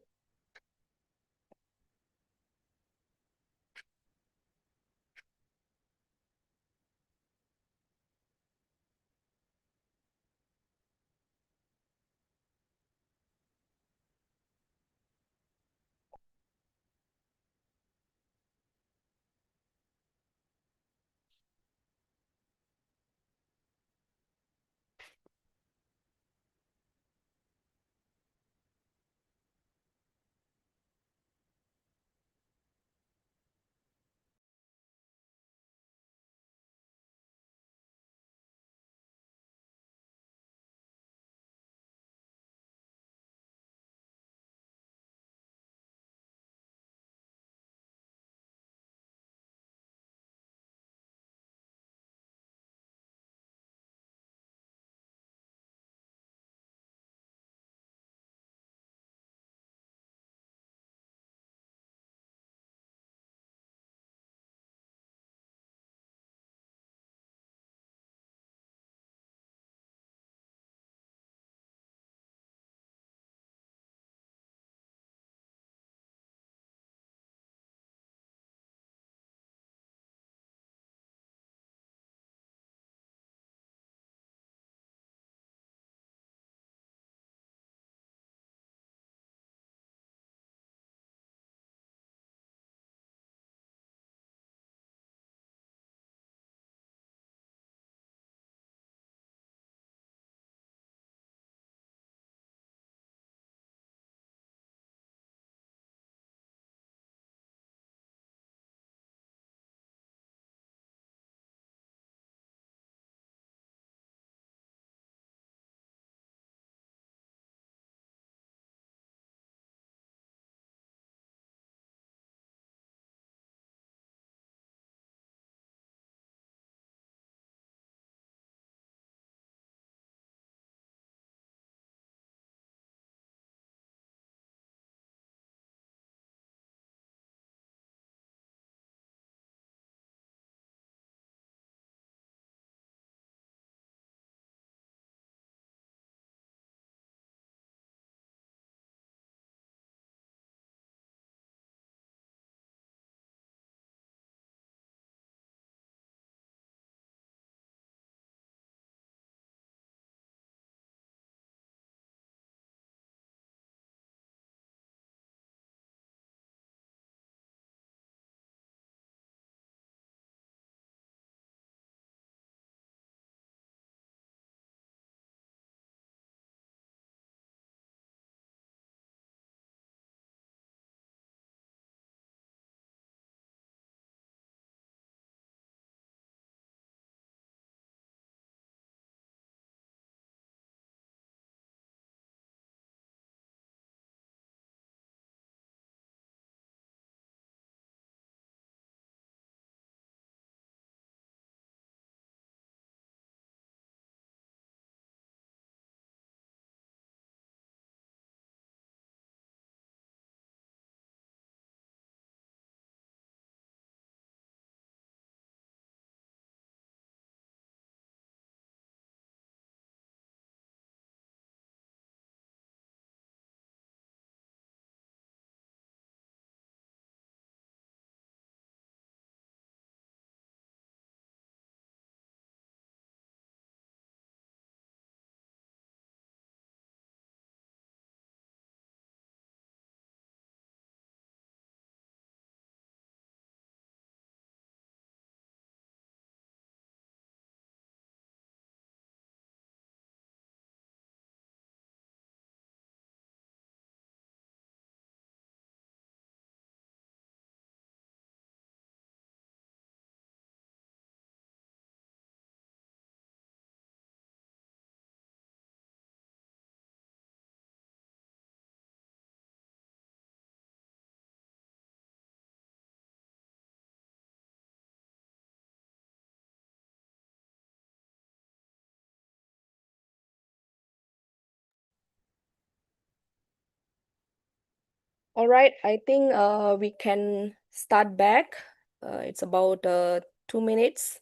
All right, I think we can start back. It's about 2 minutes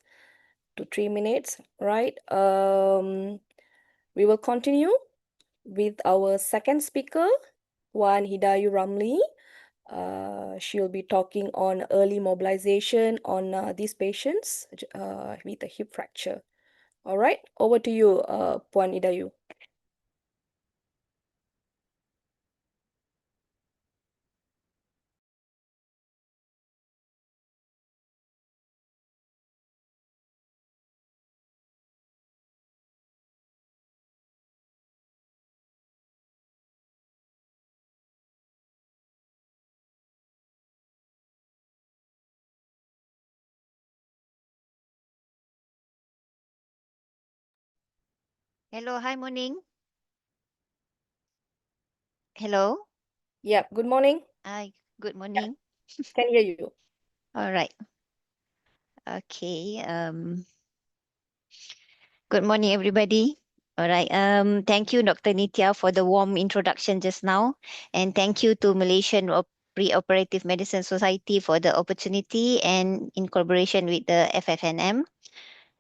to 3 minutes, right? We will continue with our second speaker, Wan Hidayu Ramli. She'll be talking on early mobilization on these patients with a hip fracture. All right, over to you, Puan Hidayu. Hello, hi, morning. Hello. Yeah, good morning. Hi, good Yeah, morning. can hear you. All right. Okay. Good morning, everybody. All right. Thank you, Dr. Nitya, for the warm introduction just now, and thank you to Malaysian Pre-Operative Medicine Society for the opportunity and in collaboration with the FFNM.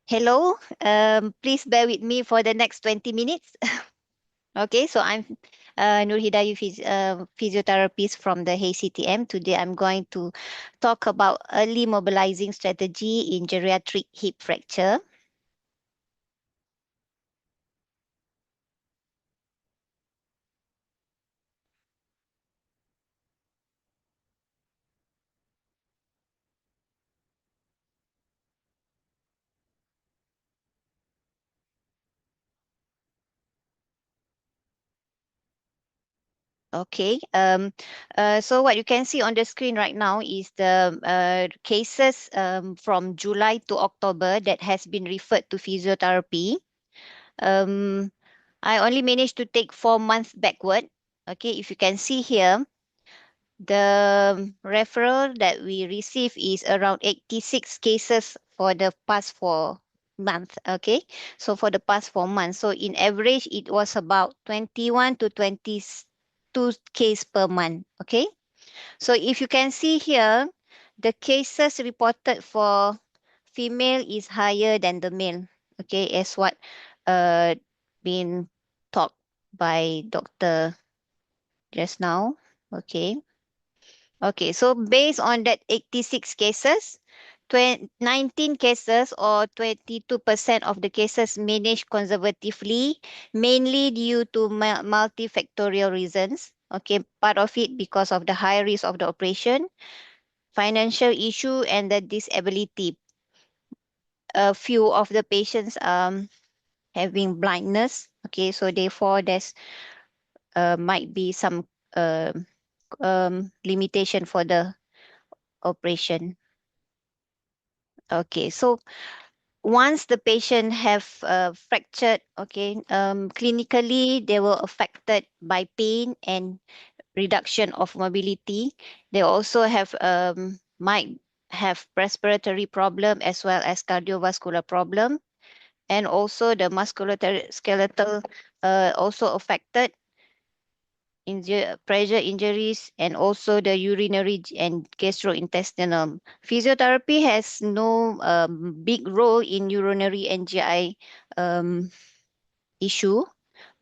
Hello. Please bear with me for the next 20 minutes. Okay, so I'm Nur Hidayu, physiotherapist from the HCTM. Today I'm going to talk about early mobilizing strategy in geriatric hip fracture. Okay, so what you can see on the screen right now is the cases from July to October that has been referred to physiotherapy. Um, I only managed to take 4 months backward. Okay, if you can see here, the referral that we receive is around 86 cases for the past 4 months. Okay, so for the past 4 months, so in average, it was about 21 to 22 case per month. Okay, so if you can see here, the cases reported for female is higher than the male. Okay, as what been talked by Dr. just now. Okay. Okay, so based on that 86 cases, 19 cases or 22% of the cases managed conservatively, mainly due to multifactorial reasons. Okay, part of it because of the high risk of the operation, financial issue, and the disability. A few of the patients having blindness. Okay, so therefore there's might be some uh, limitation for the operation. Okay, so once the patient have fractured, okay, clinically they were affected by pain and reduction of mobility. They also have might have respiratory problem as well as cardiovascular problem, and also the musculoskeletal also affected, pressure injuries, and also the urinary and gastrointestinal. Physiotherapy has no big role in urinary and GI issue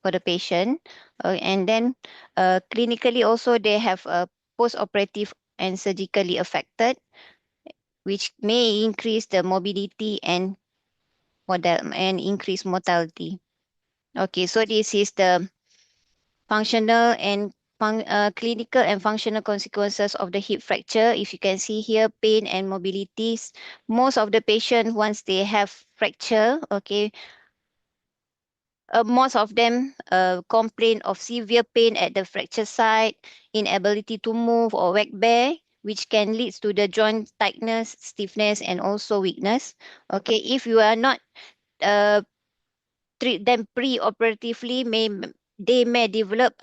for the patient. And then clinically also they have post-operative and surgically affected, which may increase the mobility and increase mortality. Okay, so this is the functional and clinical and functional consequences of the hip fracture. If you can see here, pain and mobilities. Most of the patient, once they have fracture, okay, most of them complain of severe pain at the fracture site, inability to move or work bare, which can lead to the joint tightness, stiffness, and also weakness. Okay, if you are not uh, treat them pre-operatively, they may develop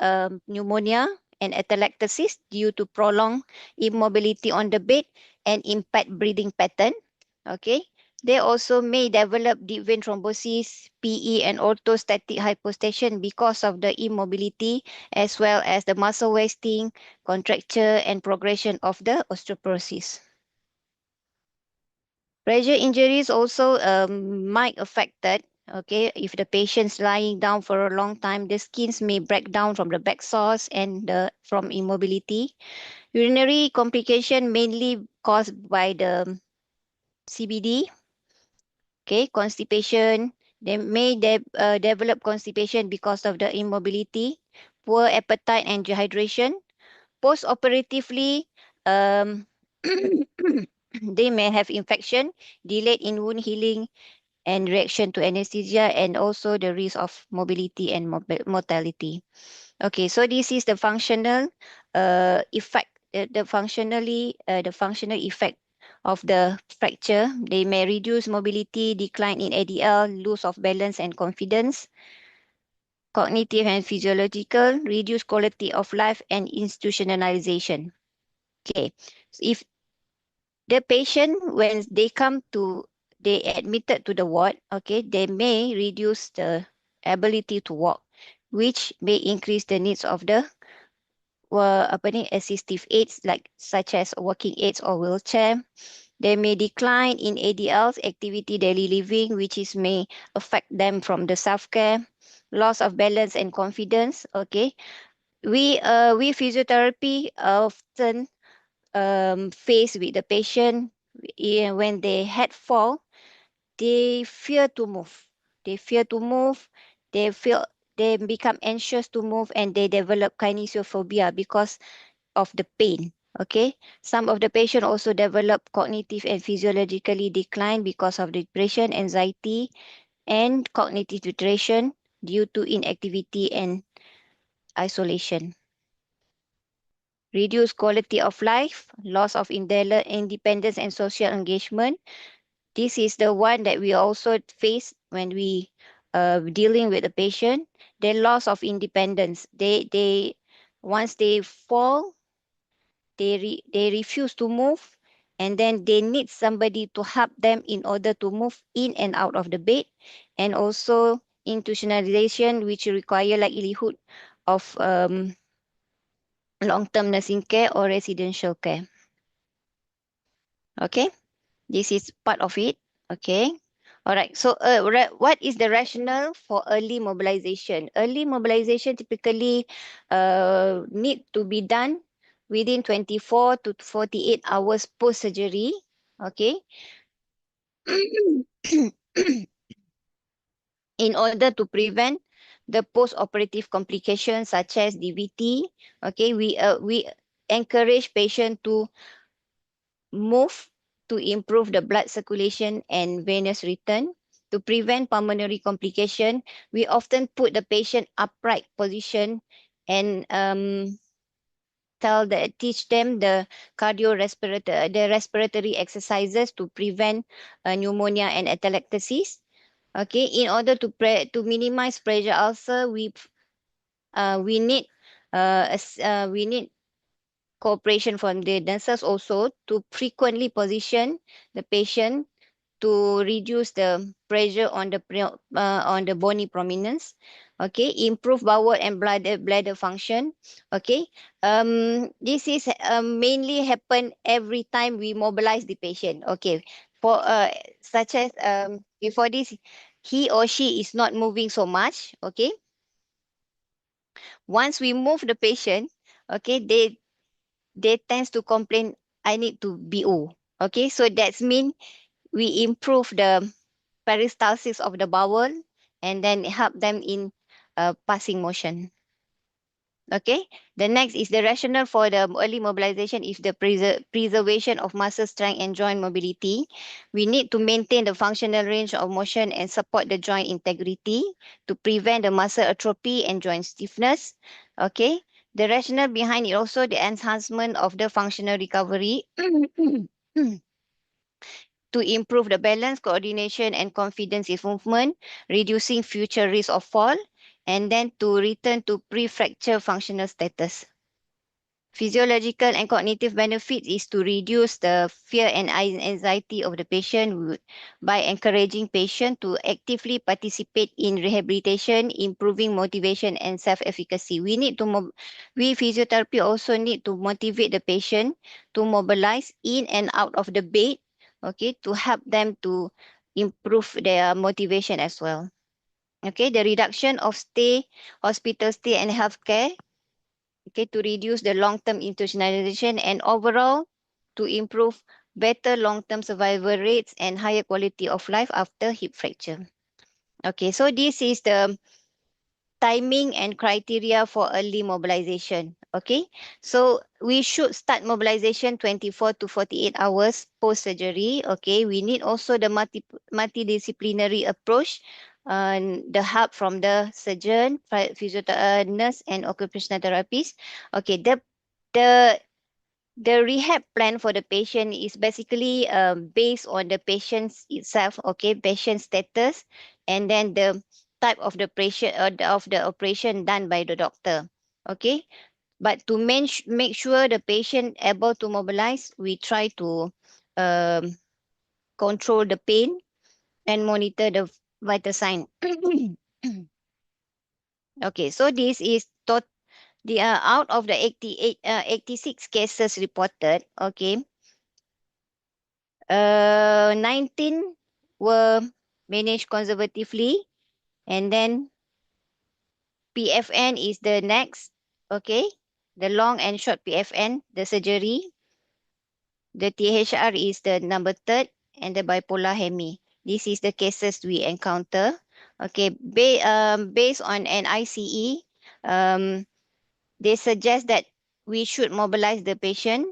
pneumonia and atelectasis due to prolonged immobility on the bed and impact breathing pattern. Okay, They also may develop deep vein thrombosis, PE, and orthostatic hypotension because of the immobility, as well as the muscle wasting, contracture, and progression of the osteoporosis. Pressure injuries also might affect that. Okay, if the patient's lying down for a long time, the skins may break down from the back sores and from immobility. Urinary complication mainly caused by the CBD. Okay, constipation. They may develop constipation because of the immobility, poor appetite and dehydration. Post-operatively, um, they may have infection, delayed in wound healing, and reaction to anesthesia, and also the risk of mobility and mortality. Okay, so this is the functional effect, the functional effect of the fracture. They may reduce mobility, decline in ADL, loss of balance and confidence, cognitive and physiological, reduce quality of life, and institutionalization. Okay, so if the patient, when they admitted to the ward, okay, they may reduce the ability to walk, which may increase the needs of the assistive aids like such as walking aids or wheelchair. They may decline in ADLs, activity daily living, which is may affect them from the self-care, loss of balance and confidence. Okay, we physiotherapy often face with the patient when they had fall, they fear to move. They fear to move. They feel they become anxious to move and they develop kinesiophobia because of the pain. Okay. Some of the patient also develop cognitive and physiologically decline because of depression, anxiety, and cognitive deterioration due to inactivity and isolation. Reduced quality of life, loss of independence and social engagement. This is the one that we also face when we dealing with the patient. The loss of independence. They once they fall, they refuse to move, and then they need somebody to help them in order to move in and out of the bed, and also institutionalization, which require likelihood of long-term nursing care or residential care. Okay. This is part of it. Okay. All right. So what is the rationale for early mobilization? Early mobilization typically need to be done within 24 to 48 hours post-surgery. Okay. In order to prevent the post-operative complications such as DVT. Okay. We encourage patient to move to improve the blood circulation and venous return. To prevent pulmonary complication, we often put the patient upright position and teach them the respiratory exercises to prevent pneumonia and atelectasis. Okay, in order to minimize pressure ulcer, we need cooperation from the nurses also to frequently position the patient to reduce the pressure on the bony prominence. Okay, improve bowel and bladder function. Okay, this is mainly happen every time we mobilize the patient. Okay, for such as before this, he or she is not moving so much. Okay, once we move the patient, okay, they tends to complain, I need to BO. Okay, so that's mean we improve the peristalsis of the bowel and then help them in passing motion. Okay, the next is the rationale for the early mobilization is the preservation of muscle strength and joint mobility. We need to maintain the functional range of motion and support the joint integrity to prevent the muscle atrophy and joint stiffness. Okay, the rationale behind it also the enhancement of the functional recovery to improve the balance, coordination, and confidence in movement, reducing future risk of fall, and then to return to pre-fracture functional status. Physiological and cognitive benefits is to reduce the fear and anxiety of the patient by encouraging patient to actively participate in rehabilitation, improving motivation and self-efficacy. We physiotherapy also need to motivate the patient to mobilize in and out of the bed, okay, to help them to improve their motivation as well. Okay, the reduction of hospital stay and healthcare, okay, to reduce the long-term institutionalization and overall to improve better long-term survival rates and higher quality of life after hip fracture. Okay, so this is the timing and criteria for early mobilization. Okay, so we should start mobilization 24 to 48 hours post surgery. Okay, we need also the multidisciplinary approach, the help from the surgeon, physiotherapist, nurse, and occupational therapist. Okay, the the rehab plan for the patient is basically based on the patient's itself, okay, patient status, and then the type of the operation of the operation done by the doctor. Okay, but to make sure the patient able to mobilize, we try to um, control the pain and monitor the vital sign. Okay, so this is the out of the 86 cases reported. Okay, 19 were managed conservatively, and then PFN is the next. Okay, the long and short PFN, the surgery. The THR is the number third, and the bipolar hemi. This is the cases we encounter. Okay, based on an ICE, they suggest that we should mobilize the patient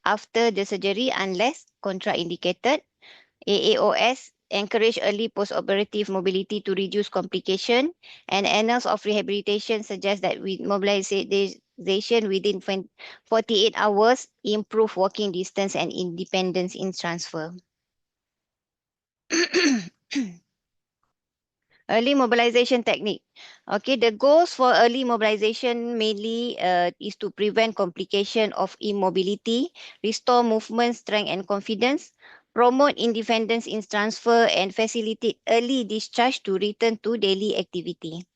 after the surgery unless contraindicated. AAOS encourage early post-operative mobility to reduce complication, and annals of rehabilitation suggest that with mobilization within 48 hours, improve walking distance and independence in transfer. Early mobilization technique. Okay, the goals for early mobilization mainly is to prevent complication of immobility, restore movement, strength and confidence, promote independence in transfer, and facilitate early discharge to return to daily activity.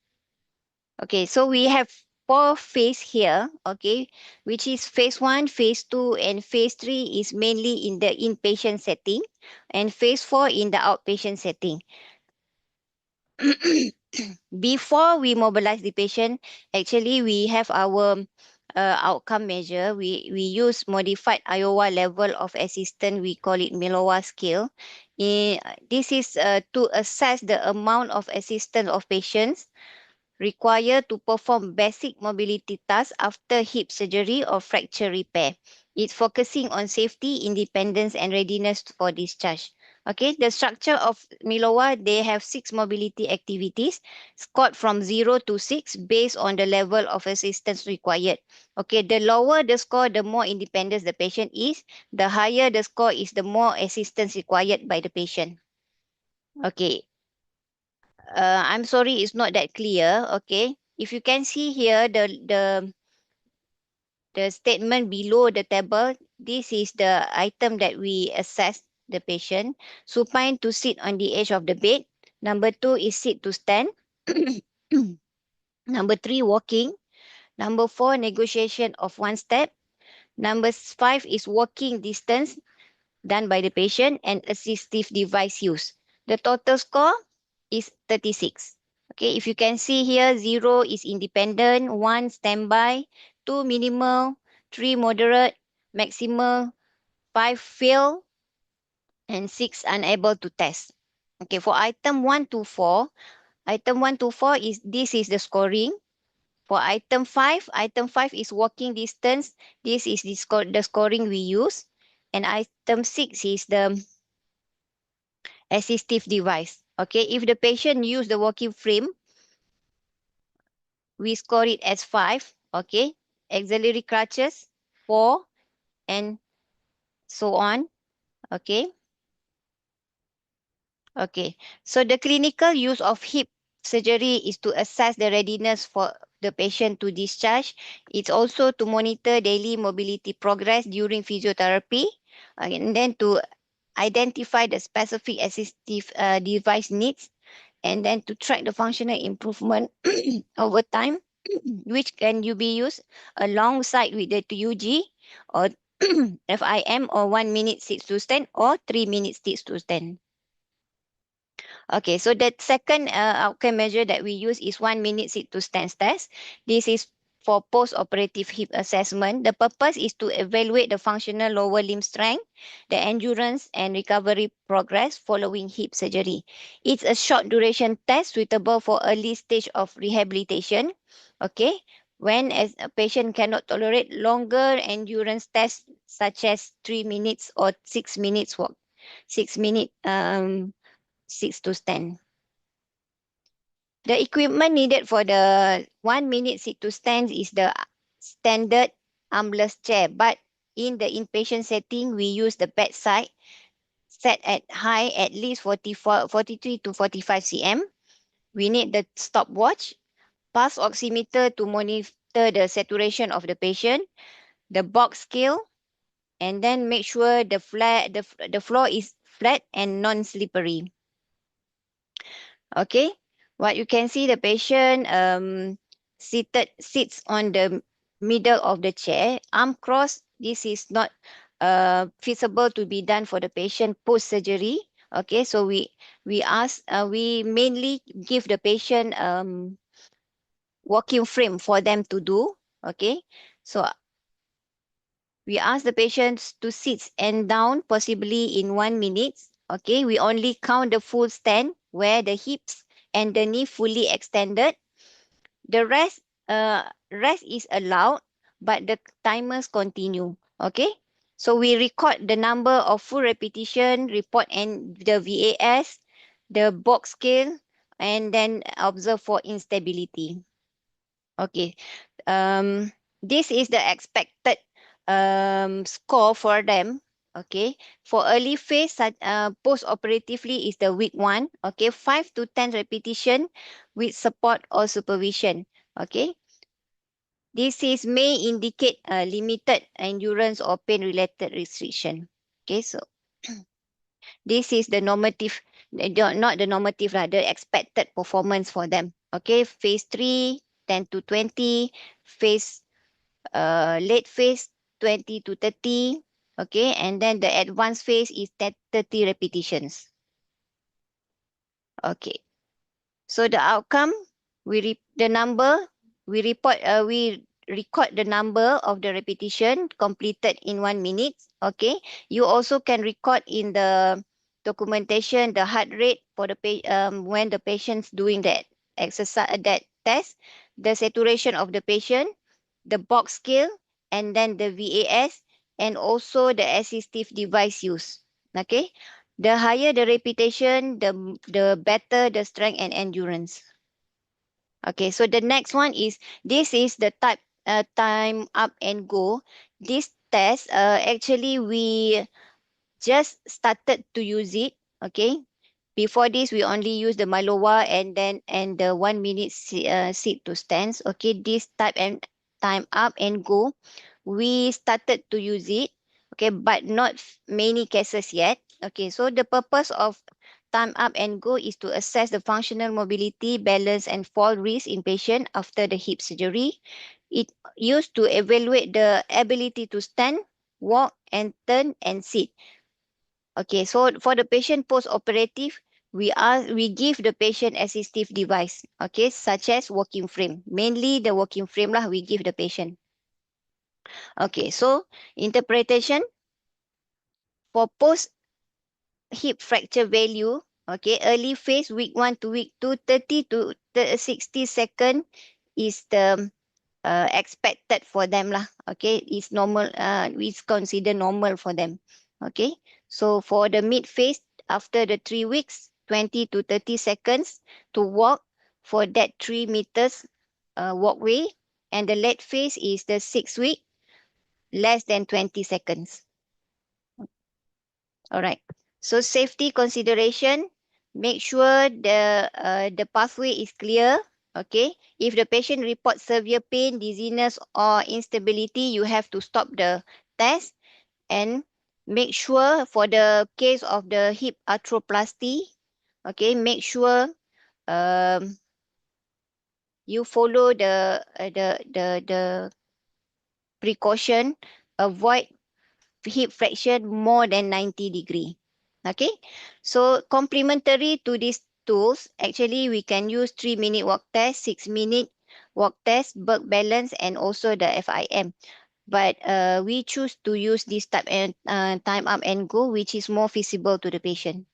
Okay, so we have 4 phase here, okay, which is phase 1, phase 2, and phase 3 is mainly in the inpatient setting, and phase 4 in the outpatient setting. Before we mobilize the patient, actually we have our outcome measure. We use modified Iowa level of assistance. We call it Milowa scale. This is to assess the amount of assistance of patients required to perform basic mobility tasks after hip surgery or fracture repair. It's focusing on safety, independence, and readiness for discharge. Okay, the structure of Milowa, they have 6 mobility activities scored from 0 to 6 based on the level of assistance required. Okay, the lower the score, the more independent the patient is. The higher the score is, the more assistance required by the patient. Okay, I'm sorry, it's not that clear. Okay, if you can see here the statement below the table, this is the item that we assess the patient. Supine to sit on the edge of the bed. Number 2 is sit to stand. Number 3, walking. Number 4, negotiation of 1 step. Number 5 is walking distance done by the patient and assistive device use. The total score is 36. Okay, if you can see here, 0 is independent, 1 standby, 2 minimal, 3 moderate, maximal, 5 fail, and 6 unable to test. Okay, for item 1 to 4, item 1 to 4 is this is the scoring. For item 5 is walking distance. This is the scoring we use. And item 6 is the assistive device. Okay, if the patient use the walking frame, we score it as 5. Okay, auxiliary crutches 4, and so on. Okay. Okay. So the clinical use of hip surgery is to assess the readiness the patient to discharge. It's also to monitor daily mobility progress during physiotherapy, and then to identify the specific assistive device needs, and then to track the functional improvement over time, which can you be used alongside with the TUG or FIM, or 1 minute sit to stand or 3 minutes sit to stand. Okay, so the second outcome measure that we use is 1 minute sit to stand test. This is for post-operative hip assessment. The purpose is to evaluate the functional lower limb strength, the endurance and recovery progress following hip surgery. It's a short duration test suitable for early stage of rehabilitation. Okay, when as a patient cannot tolerate longer endurance tests such as 3 minutes or 6 minutes walk, 6 minute 6 to 10. The equipment needed for the 1 minute sit to stand is the standard armless chair, but in the inpatient setting, we use the bedside set at high at least 43 to 45 cm. We need the stopwatch, pulse oximeter to monitor the saturation of the patient, the box scale, and then make sure the floor is flat and non-slippery. Okay, what you can see, the patient sits on the middle of the chair, arm crossed. This is not feasible to be done for the patient post surgery. Okay, so we mainly give the patient walking frame for them to do. Okay, so we ask the patients to sit and down possibly in 1 minute. Okay, we only count the full stand where the hips and the knee fully extended. The rest is allowed, but the timers continue. Okay, so we record the number of full repetition, report and the VAS, the box scale, and then observe for instability. Okay, um, this is the expected score for them. Okay, for early phase, post-operatively is the week 1. Okay, 5 to 10 repetition with support or supervision. Okay, this is may indicate limited endurance or pain-related restriction. Okay, so this is the normative, not the normative, the expected performance for them. Okay, phase 3, 10 to 20, phase late phase 20 to 30. Okay, and then the advanced phase is 30 repetitions. Okay, so the outcome, the number, we record the number of the repetition completed in 1 minute. Okay, you also can record in the documentation the heart rate for the when the patient's doing that exercise, that test, the saturation of the patient, the box scale, and then the VAS, and also the assistive device use. Okay, the higher the repetition, the better the strength and endurance. Okay, so the next one is, this is the time up and go. This test, actually we just started to use it. Okay, before this we only use the Malowa and the 1 minute sit to stands. Okay, this time up and go, we started to use it. Okay, but not many cases yet. Okay, so the purpose of time up and go is to assess the functional mobility, balance, and fall risk in patient after the hip surgery. It used to evaluate the ability to stand, walk, and turn and sit. Okay, so for the patient post-operative, we give the patient assistive device, okay, such as walking frame. Mainly the walking frame lah we give the patient. Okay, so interpretation for post hip fracture value, okay, early phase week 1 to week 2, 30 to 60 second is the expected for them lah. Okay, it's normal. It's considered normal for them. Okay, so for the mid phase, after the 3 weeks, 20 to 30 seconds to walk for that 3 meters walkway, and the late phase is the 6 week, less than 20 seconds. All right. So safety consideration, make sure the pathway is clear. Okay, if the patient reports severe pain, dizziness, or instability, you have to stop the test and make sure for the case of the hip arthroplasty, okay, make sure um, you follow the precaution, avoid hip flexion more than 90 degree. Okay, so complementary to these tools, actually we can use 3-minute walk test, 6-minute walk test, Berg balance, and also the FIM. But we choose to use this type and time up and go, which is more feasible to the patient.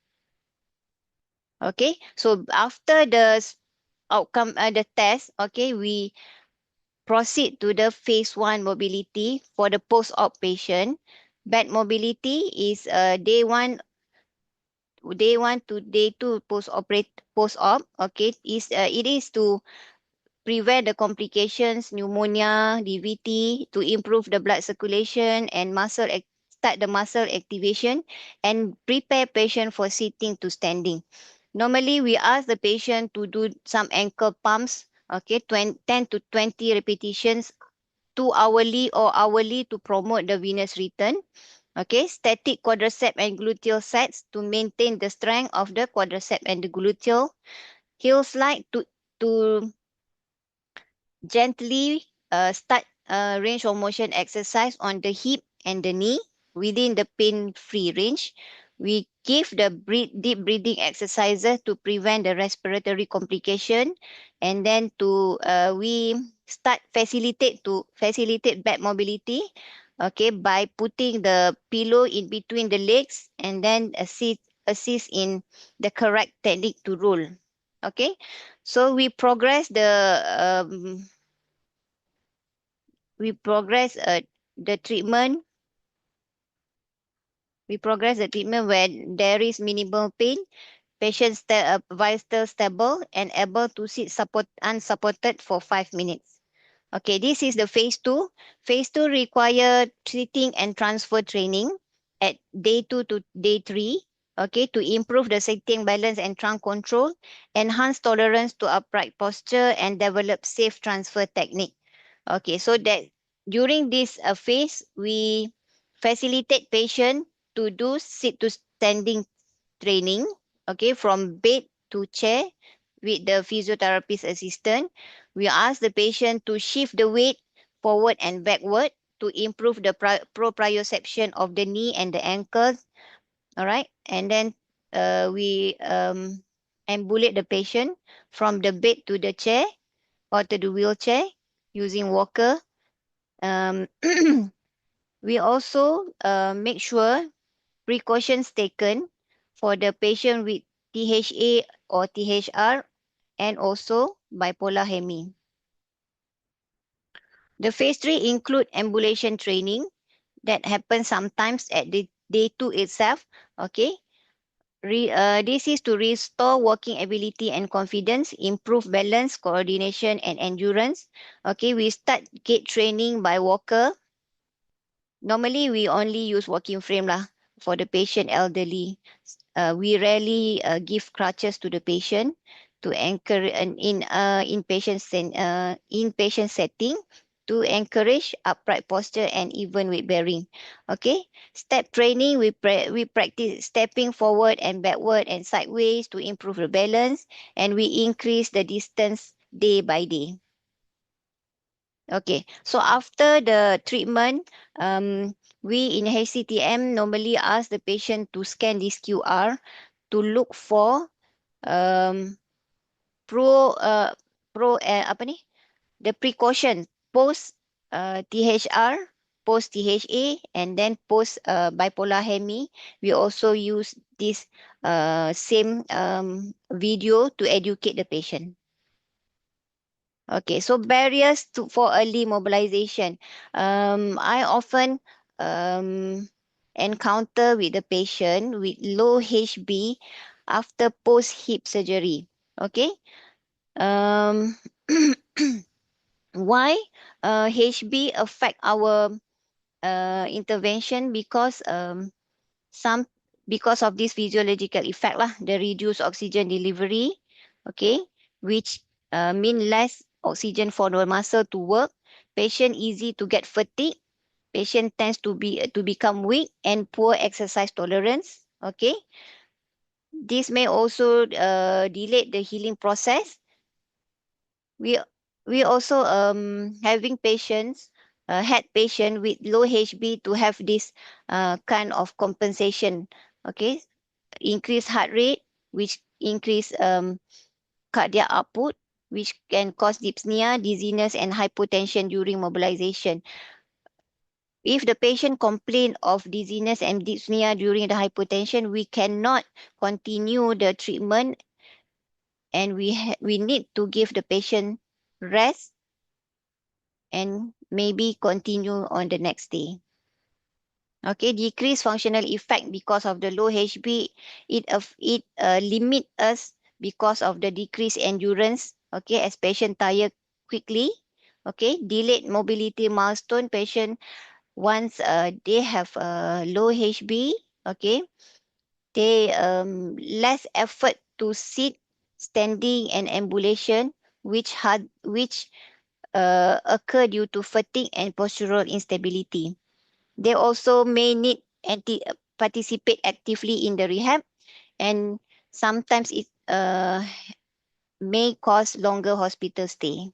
Okay, so after the outcome, the test, okay, we proceed to the phase 1 mobility for the post-op patient. Bed mobility is day 1 to day 2 post-op. Okay, it is to prevent the complications, pneumonia, DVT, to improve the blood circulation and start the muscle activation and prepare patient for sitting to standing. Normally, we ask the patient to do some ankle pumps, okay, 10 to 20 repetitions, 2 hourly or hourly to promote the venous return. Okay, static quadricep and gluteal sets to maintain the strength of the quadricep and the gluteal. Heel slide to gently start range of motion exercise on the hip and the knee within the pain-free range. We give the deep breathing exercises to prevent the respiratory complication, and then we start facilitate back mobility. Okay, by putting the pillow in between the legs and then assist in the correct technique to roll. Okay, so we progress the treatment. We progress the treatment when there is minimal pain, patient vital stable and able to sit unsupported for 5 minutes. Okay, this is the phase 2. Phase 2 require treating and transfer training at day 2 to day 3. Okay, to improve the sitting balance and trunk control, enhance tolerance to upright posture, and develop safe transfer technique. Okay, so that during this phase, we facilitate patient to do sit to standing training, okay, from bed to chair with the physiotherapist assistant. We ask the patient to shift the weight forward and backward to improve the proprioception of the knee and the ankles. All right, and then we ambulate the patient from the bed to the chair or to the wheelchair using walker. Um, we also make sure precautions taken for the patient with THA or THR and also bipolar hemi. The phase 3 include ambulation training that happens sometimes at the day 2 itself. Okay. This is to restore working ability and confidence, improve balance, coordination, and endurance. Okay, we start gait training by walker. Normally, we only use walking frame lah for the patient elderly. We rarely give crutches to the patient to anchor in patient setting to encourage upright posture and even weight bearing. Okay, step training, we practice stepping forward and backward and sideways to improve the balance, and we increase the distance day by day. Okay, so after the treatment, we in HCTM normally ask the patient to scan this QR to look for um, pro apa ni, the precaution post THR, post THA, and then post bipolar hemi. We also use this same video to educate the patient. Okay, so barriers for early mobilization. I often encounter with the patient with low HB after post-hip surgery. Okay. Um, why HB affect our intervention? Because some because of this physiological effect lah, the reduced oxygen delivery, okay, which mean less oxygen for the muscle to work. Patient easy to get fatigue. Patient tends to become weak and poor exercise tolerance. Okay. This may also delay the healing process. We we also having patients had patient with low HB to have this kind of compensation. Okay, increase heart rate, which increase cardiac output, which can cause dyspnea, dizziness, and hypotension during mobilization. If the patient complain of dizziness and dyspnea during the hypotension, we cannot continue the treatment, and we need to give the patient rest and maybe continue on the next day. Okay, decreased functional effect because of the low HB. It limit us because of the decreased endurance. Okay, as patient tired quickly. Okay, delayed mobility milestone. Patient once they have low HB. Okay, they less effort to sit, standing, and ambulation, which occur due to fatigue and postural instability. They also may need participate actively in the rehab, and sometimes it may cause longer hospital stay.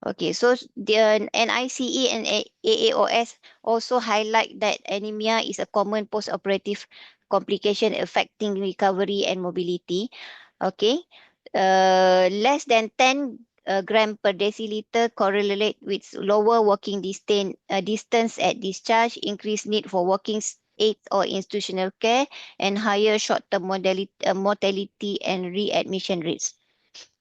Okay, so the NICE and AAOS also highlight that anemia is a common post-operative complication affecting recovery and mobility. Okay, less than 10 gram per deciliter correlate with lower walking distance at discharge, increased need for walking aids or institutional care, and higher short-term mortality and readmission rates.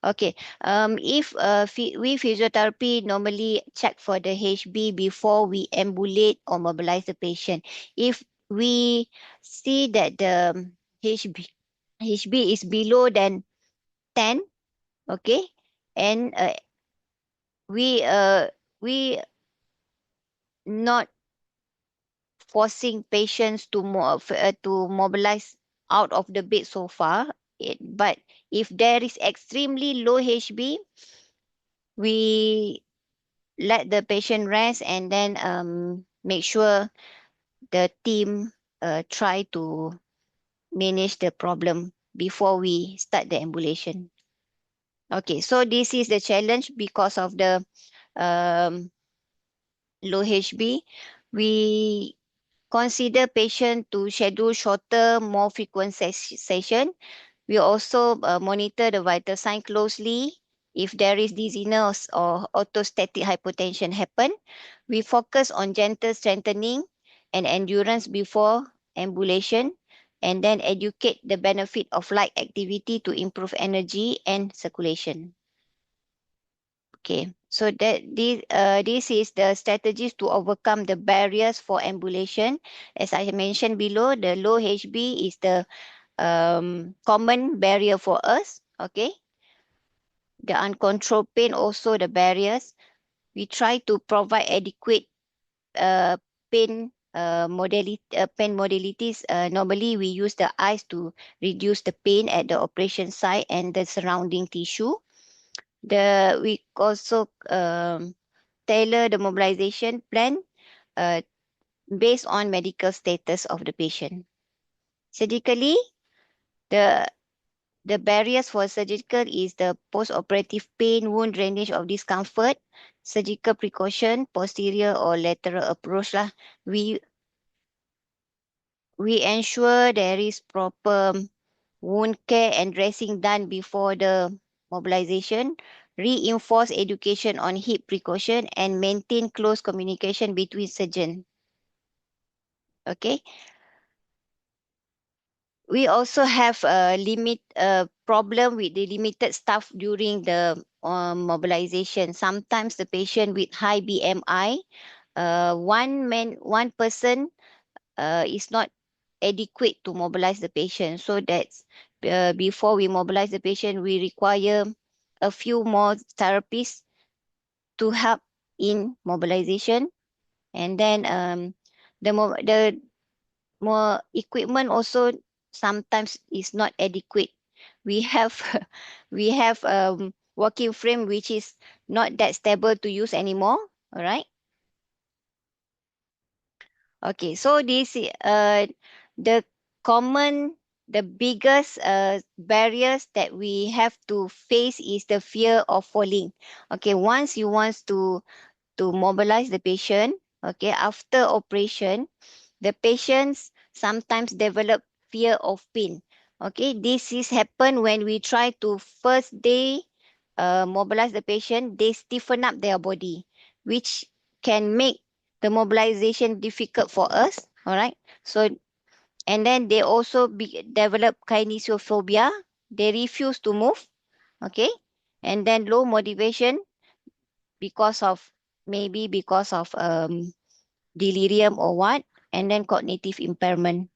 Okay. If we physiotherapy normally check for the HB before we ambulate or mobilize the patient. If we see that the HB is below than 10, okay, and we we not forcing patients to mobilize out of the bed so far. But if there is extremely low HB, we let the patient rest and then make sure the team try to manage the problem before we start the ambulation. Okay, so this is the challenge because of the um, low HB. We consider patient to schedule shorter, more frequent session. We also monitor the vital sign closely. If there is dizziness or orthostatic hypotension happen, we focus on gentle strengthening and endurance before ambulation, and then educate the benefit of light activity to improve energy and circulation. Okay, so this is the strategies to overcome the barriers for ambulation. As I mentioned below, the low HB is the common barrier for us. Okay, the uncontrolled pain also the barriers. We try to provide adequate uh, pain modalities. Normally we use the ice to reduce the pain at the operation site and the surrounding tissue. We also tailor the mobilization plan uh, based on medical status of the patient. Surgically, the the barriers for surgical is the post-operative pain, wound drainage of discomfort, surgical precaution, posterior or lateral approach lah. We ensure there is proper wound care and dressing done before the mobilization, reinforce education on hip precaution, and maintain close communication between surgeon. Okay. We also have a problem with the limited staff during the mobilization. Sometimes the patient with high BMI, one person is not adequate to mobilize the patient. So that's before we mobilize the patient, we require a few more therapists to help in mobilization. And then the more equipment also sometimes is not adequate. we have we have walking frame which is not that stable to use anymore. All right. Okay, so the common, the biggest barriers that we have to face is the fear of falling. Okay, once you want to mobilize the patient, okay, after operation, the patients sometimes develop fear of pain. Okay, this is happen when we try to first day mobilize the patient, they stiffen up their body, which can make the mobilization difficult for us. All right. So, and then they also develop kinesiophobia. They refuse to move. Okay. And then low motivation because of, maybe because of delirium or what. And then cognitive impairment.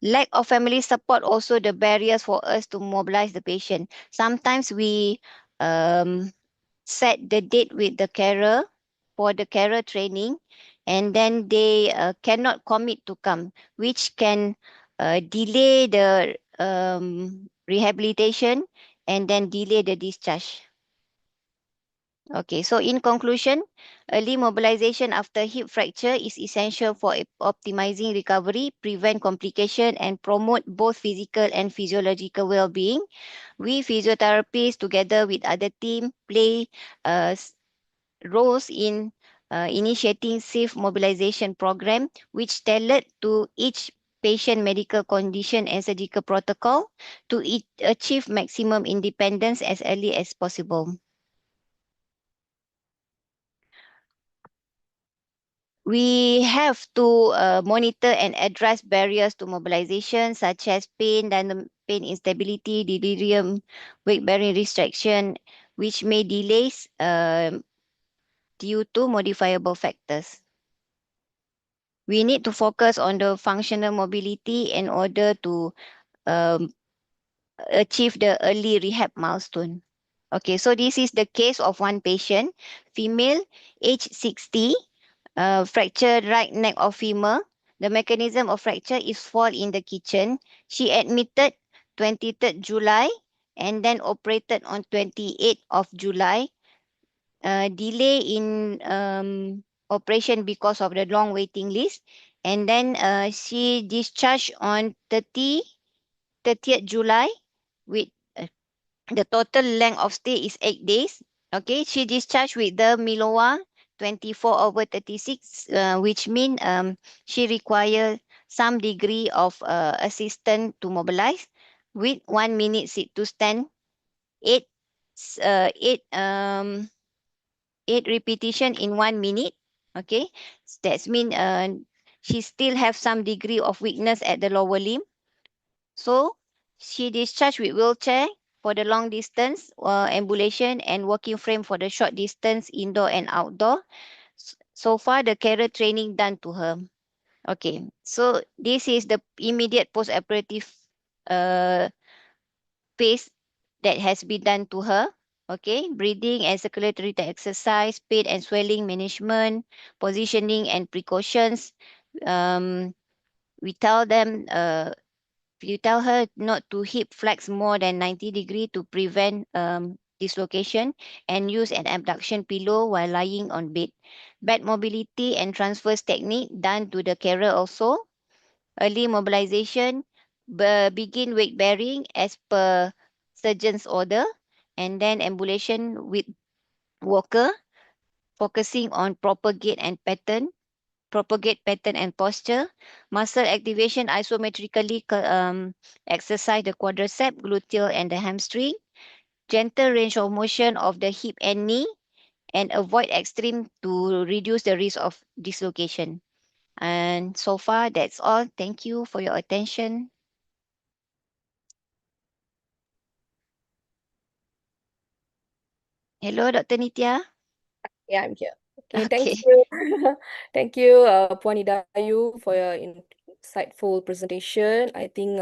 Lack of family support also the barriers for us to mobilize the patient. Sometimes we um, set the date with the carer for the carer training, and then they cannot commit to come, which can delay the rehabilitation and then delay the discharge. Okay, so in conclusion, early mobilization after hip fracture is essential for optimizing recovery, prevent complication, and promote both physical and physiological well-being. We physiotherapists, together with other team, play roles in initiating safe mobilization program, which tailored to each patient medical condition and surgical protocol to achieve maximum independence as early as possible. We have to monitor and address barriers to mobilization such as pain, pain instability, delirium, weight-bearing restriction, which may delays due to modifiable factors. We need to focus on the functional mobility in order to um, achieve the early rehab milestone. Okay, so this is the case of one patient, female, age 60, fractured right neck of femur. The mechanism of fracture is fall in the kitchen. She admitted 23rd July and then operated on 28th of July. Delay in operation because of the long waiting list. And then she discharged on 30th July with the total length of stay is 8 days. Okay, she discharged with the Miloa 24/36, which means she requires some degree of assistance to mobilize with 1 minute sit to stand, eight, uh, eight, um, 8 repetition in 1 minute. Okay, that's mean she still have some degree of weakness at the lower limb. So she discharged with wheelchair for the long distance ambulation and walking frame for the short distance indoor and outdoor. So far, the carer training done to her. Okay, so this is the immediate post-operative uh, phase that has been done to her. Okay, breathing and circulatory exercise, pain and swelling management, positioning and precautions. Um, we tell them you tell her not to hip flex more than 90 degrees to prevent dislocation, and use an abduction pillow while lying on bed. Bed mobility and transverse technique done to the carer also. Early mobilization, begin weight bearing as per surgeon's order, and then ambulation with walker, focusing on proper gait pattern and posture. Muscle activation isometrically exercise the quadricep, gluteal, and the hamstring. Gentle range of motion of the hip and knee, and avoid extreme to reduce the risk of dislocation. And so far, that's all. Thank you for your attention. Hello, Dr. Nitya. Yeah, I'm here. Okay, thank Okay. you. Thank you, Puan Idayu, for your insightful presentation. I think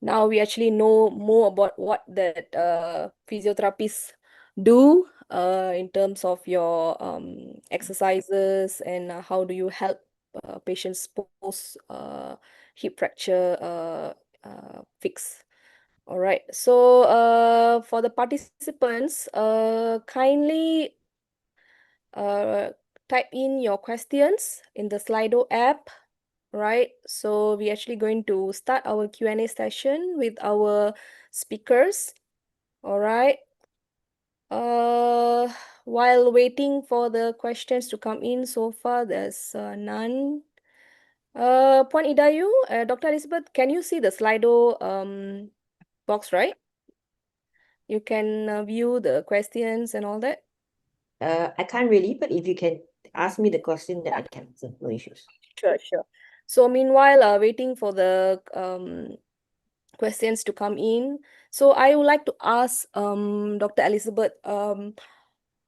now we actually know more about what that physiotherapists do in terms of your exercises, and how do you help patients post hip fracture fix. All right. So, for the participants, kindly uh, type in your questions in the Slido app, right? So we're actually going to start our Q&A session with our speakers. All right. Uh, while waiting for the questions to come in, so far there's none. Puan Idayu, Dr. Elizabeth, can you see the Slido box, right? You can view the questions and all that. I can't really, but if you can ask me the question, then I can answer. No issues. Sure, sure. So meanwhile, waiting for the questions to come in. So I would like to ask Dr. Elizabeth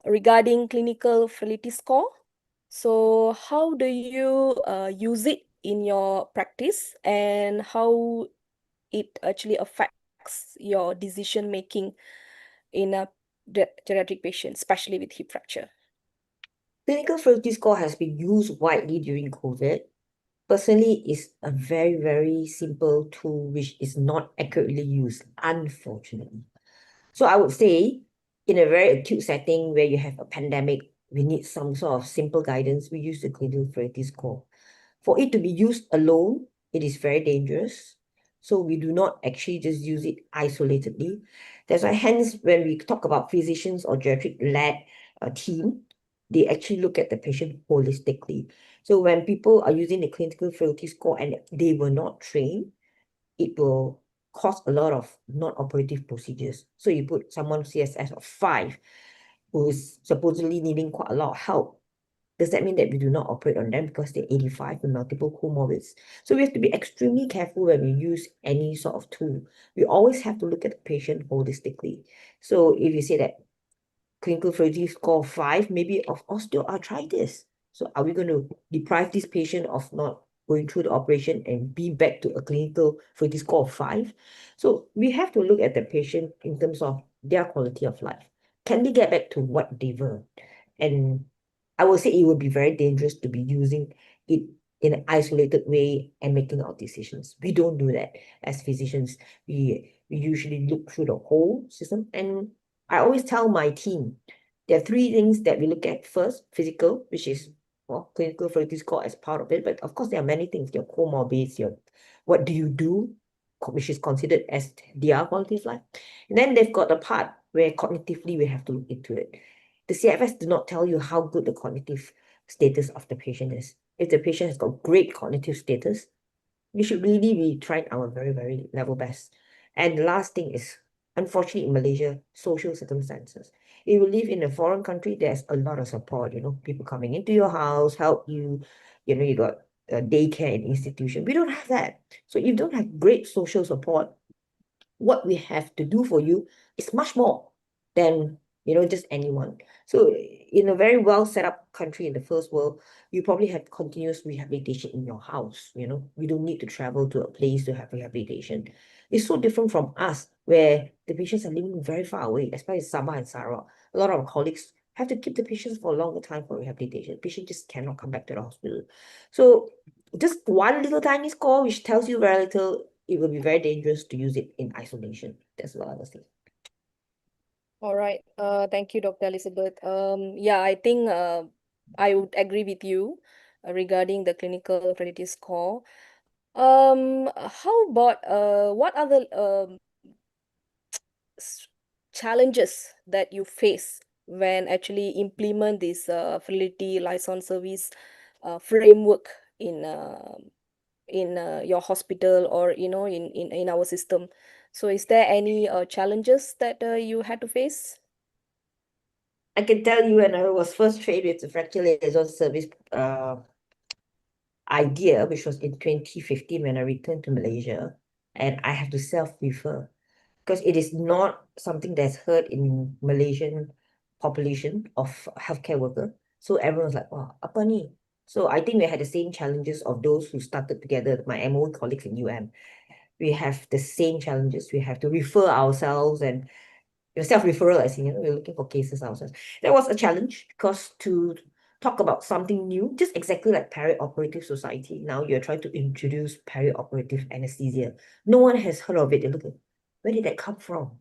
regarding clinical frailty score. So how do you use it in your practice and how it actually affects your decision making in a geriatric patient, especially with hip fracture? Clinical frailty score has been used widely during COVID. Personally, it's a very, very simple tool which is not accurately used, unfortunately. So I would say, in a very acute setting where you have a pandemic, we need some sort of simple guidance. We use the clinical frailty score. For it to be used alone, it is very dangerous. So we do not actually just use it isolatedly. That's why hence when we talk about physicians or geriatric-led team, they actually look at the patient holistically. So when people are using the clinical frailty score and they were not trained, it will cause a lot of non-operative procedures. So you put someone CSS of 5 who is supposedly needing quite a lot of help. Does that mean that we do not operate on them because they're 85 with multiple comorbids? So we have to be extremely careful when we use any sort of tool. We always have to look at the patient holistically. So if you say that clinical frailty score 5, maybe of osteoarthritis. So are we going to deprive this patient of not going through the operation and be back to a clinical frailty score of 5? So we have to look at the patient in terms of their quality of life. Can they get back to what they were? And I would say it would be very dangerous to be using it in an isolated way and making our decisions. We don't do that as physicians. We usually look through the whole system. And I always tell my team, there are 3 things that we look at. First, physical, which is clinical frailty score as part of it. But of course, there are many things. Your comorbids, your what do you do, which is considered as their quality of life. And then they've got the part where cognitively we have to look into it. The CFS do not tell you how good the cognitive status of the patient is. If the patient has got great cognitive status, we should really be trying our very, very level best. And the last thing is, unfortunately, in Malaysia, social circumstances. If you live in a foreign country, there's a lot of support, people coming into your house, help you, you got a daycare and institution. We don't have that. So if you don't have great social support, what we have to do for you is much more than just anyone. So in a very well set up country in the first world, you probably have continuous rehabilitation in your house. We don't need to travel to a place to have rehabilitation. It's so different from us where the patients are living very far away, especially Sabah and Sarawak. A lot of our colleagues have to keep the patients for a longer time for rehabilitation. The patient just cannot come back to the hospital. So just one little tiny score which tells you very little, it will be very dangerous to use it in isolation. That's what I was saying. All right. Thank you, Dr. Elizabeth. Yeah, I think I would agree with you regarding the clinical frailty score. How about what other s- challenges that you face when actually implement this frailty liaison service framework in your hospital or in our system? So is there any challenges that you had to face? I can tell you when I was first trained with the fracture liaison service idea, which was in 2015 when I returned to Malaysia, and I have to self-refer because it is not something that's heard in Malaysian population of healthcare worker. So everyone's like, wow, apa ni? So I think we had the same challenges of those who started together, my MO colleagues in UM. We have the same challenges. We have to refer ourselves and your self-referral, as in, we're looking for cases ourselves. That was a challenge because to talk about something new, just exactly like Peri-operative society, now you're trying to introduce perioperative anesthesia. No one has heard of it. They look at, Where did that come from?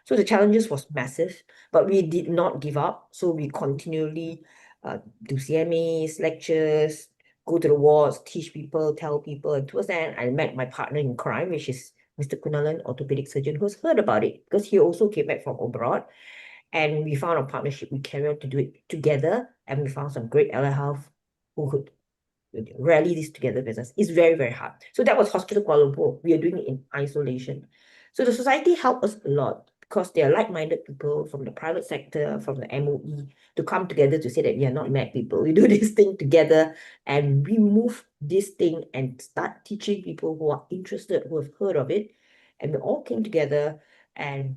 So the challenges was massive, but we did not give up. So we continually do CMAs, lectures, go to the wards, teach people, tell people. And towards the end, I met my partner in crime, which is Mr. Kunalan, orthopedic surgeon, who's heard about it because he also came back from abroad. And we found a partnership. We carry on to do it together, and we found some great allied health who could rally this together with us. It's very, very hard. So that was Hospital Kuala Lumpur. We are doing it in isolation. So the society helped us a lot because they are like-minded people from the private sector, from the MOE, to come together to say that we are not mad people. We do this thing together and we move this thing and start teaching people who are interested, who have heard of it. And we all came together and,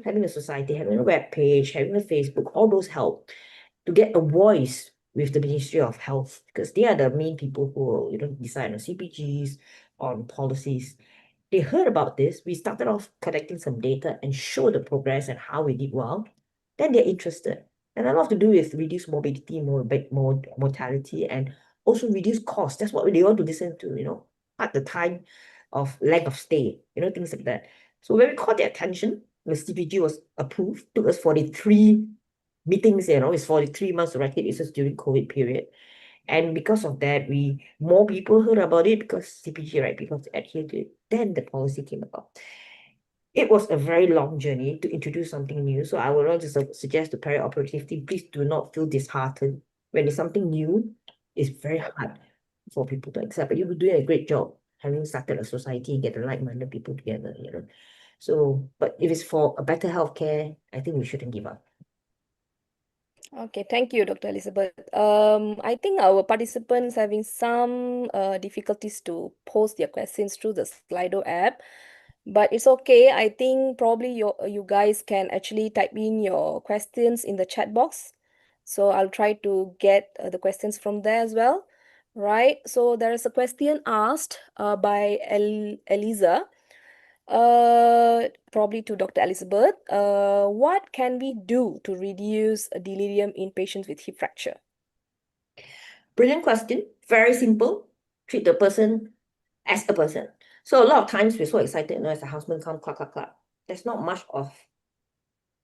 having a society, having a web page, having a Facebook, all those help to get a voice with the Ministry of Health because they are the main people who decide on CPGs, on policies. They heard about this. We started off collecting some data and show the progress and how we did well. Then they're interested. And a lot to do with reduce morbidity, more mortality, and also reduce cost. That's what they want to listen to, at the time of length of stay, things like that. So when we caught their attention, the CPG was approved, took us 43 meetings, it's 43 months to write it. It's just during COVID period. And because of that, more people heard about it because CPG, right? Because adhere to it. Then the policy came about. It was a very long journey to introduce something new. So I would want to suggest to Peri-operative team, please do not feel disheartened. When it's something new, it's very hard for people to accept. But you're doing a great job having started a society, get the like-minded people together, So, but if it's for a better healthcare, I think we shouldn't give up. Okay, thank you, Dr. Elizabeth. I think our participants having some difficulties to post their questions through the Slido app, but it's okay. I think probably you guys can actually type in your questions in the chat box. So I'll try to get the questions from there as well. Right. So there is a question asked by Eliza. Probably to Dr. Elizabeth. What can we do to reduce delirium in patients with hip fracture? Brilliant question. Very simple. Treat the person as a person. So a lot of times we're so excited, as a husband come, clap, clap, clap. There's not much of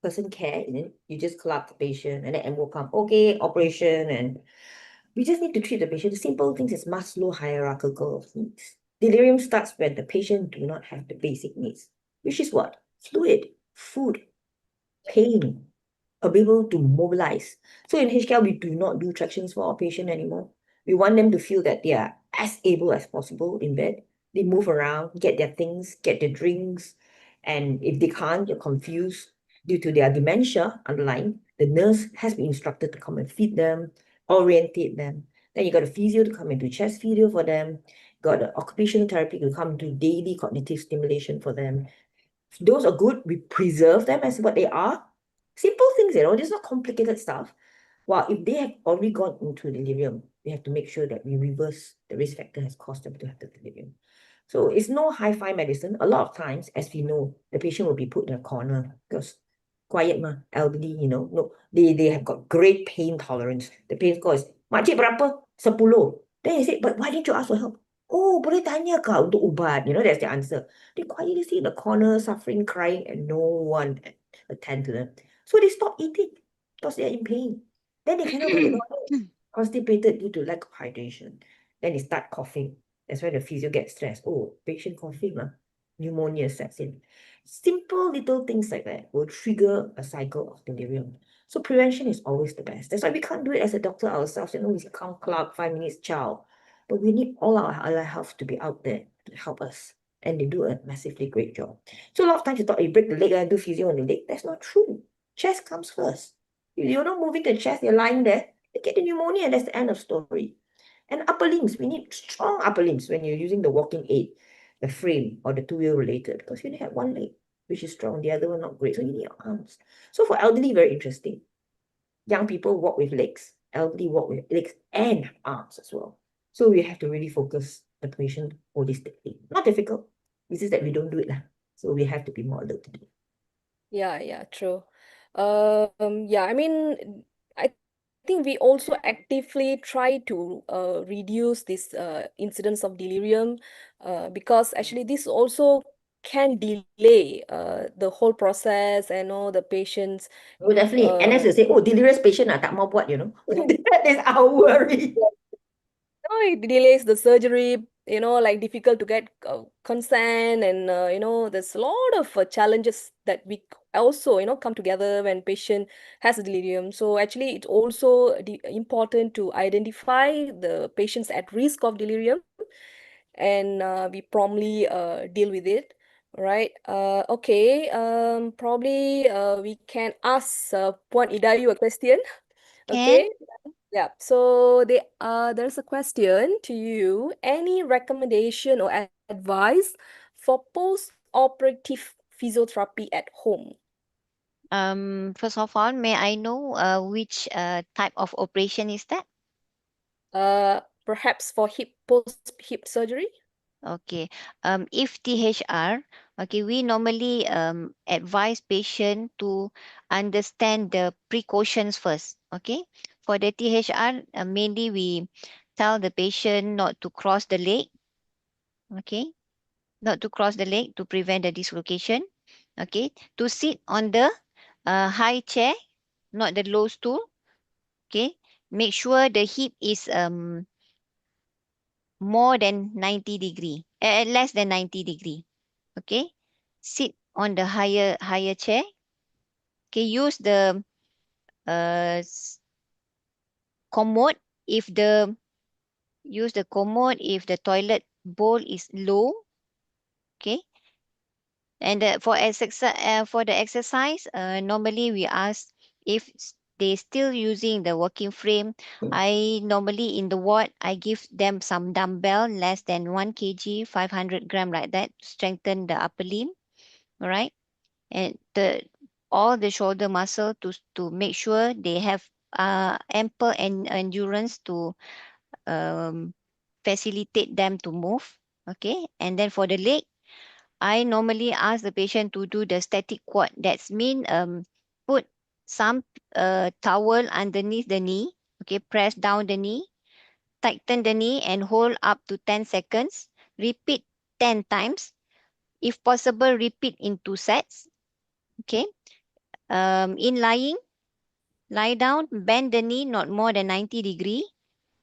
person care in it. You just clap the patient and then M will come, okay, operation. And we just need to treat the patient. The simple things is Maslow hierarchical of needs. Delirium starts when the patient do not have the basic needs, which is what? Fluid, food, pain, able to mobilize. So in HCL, we do not do tractions for our patient anymore. We want them to feel that they are as able as possible in bed. They move around, get their things, get their drinks. And if they can't, they're confused due to their dementia underlying, the nurse has been instructed to come and feed them, orientate them. Then you got a physio to come and do chest physio for them. Got the occupational therapy to come do daily cognitive stimulation for them. Those are good. We preserve them as what they are. Simple things, there's not complicated stuff. Well, if they have already gone into delirium, we have to make sure that we reverse the risk factor has caused them to have the delirium. So it's no hi-fi medicine. A lot of times, as we know, the patient will be put in a corner because quiet elderly, no, they have got great pain tolerance. The pain score is, makcik berapa? 10. Then he said, but why didn't you ask for help? Oh, boleh tanya kah untuk ubat? That's the answer. They quietly sit in the corner, suffering, crying, and no one attend to them. So they stop eating because they are in pain. Then they cannot go to the toilet, constipated due to lack of hydration. Then they start coughing. That's why the physio gets stressed. Oh, patient coughing, pneumonia sets in. Simple little things like that will trigger a cycle of delirium. So prevention is always the best. That's why we can't do it as a doctor ourselves. We can't club 5 minutes chow. But we need all our allied health to be out there to help us. And they do a massively great job. So a lot of times you thought you break the leg and do physio on the leg. That's not true. Chest comes first. If you're not moving the chest, you're lying there, they get the pneumonia, and that's the end of story. And upper limbs, we need strong upper limbs when you're using the walking aid, the frame, or the two-wheel related, because you only have one leg, which is strong, the other one not great, so you need your arms. So for elderly, very interesting. Young people walk with legs, elderly walk with legs and arms as well. So we have to really focus the patient holistically. Not difficult, it's just that we don't do it. So we have to be more alert to do it. Yeah, true. Yeah, I mean, I think we also actively try to reduce this incidence of delirium because actually this also can delay the whole process and all the patients. Oh, definitely. And as Uh, you say, oh, delirious patient, tak mau buat, you know. That is our worry. it delays the surgery, like difficult to get consent, and there's a lot of challenges that we also come together when patient has a delirium. So actually it's also important to identify the patients at risk of delirium, and we promptly deal with it, right? Okay, probably we can ask Puan Idayu a question. Can? Okay. Yeah, so there's a question to you. Any recommendation or advice for post-operative physiotherapy at home? First of all, may I know which type of operation is that? Perhaps for post-hip surgery? Okay. If THR, okay, we normally advise patient to understand the precautions first. Okay. For the THR, mainly we tell the patient not to cross the leg. Okay. Not to cross the leg to prevent the dislocation. Okay. To sit on the high chair, not the low stool. Okay. Make sure the hip is more than 90 degree, less than 90 degree. Okay, sit on the higher chair. Okay, use the commode if the use the commode if the toilet bowl is low. Okay, and for the exercise, normally we ask if they still using the working frame. I normally in the ward I give them some dumbbell less than 1 kg, 500 gram like that, strengthen the upper limb. All right, and the all the shoulder muscle to make sure they have ample endurance to um, facilitate them to move. Okay, and then for the leg, I normally ask the patient to do the static squat. That's mean put some towel underneath the knee. Okay, press down the knee, tighten the knee, and hold up to 10 seconds. Repeat 10 times. If possible, repeat in 2 sets. Okay. In lying, lie down, bend the knee not more than 90 degree.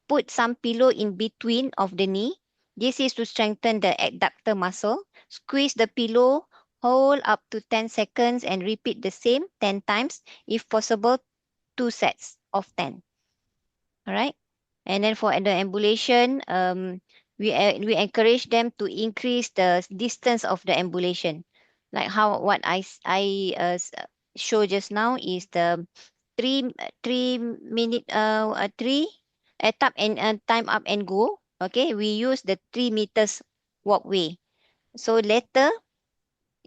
Put some pillow in between of the knee. This is to strengthen the adductor muscle. Squeeze the pillow, hold up to 10 seconds and repeat the same 10 times. If possible, 2 sets of 10. All right. And then for the ambulation, we encourage them to increase the distance of the ambulation. Like how what show just now is the 3 minute three tap and time up and go. Okay, we use the 3 meters walkway. So later,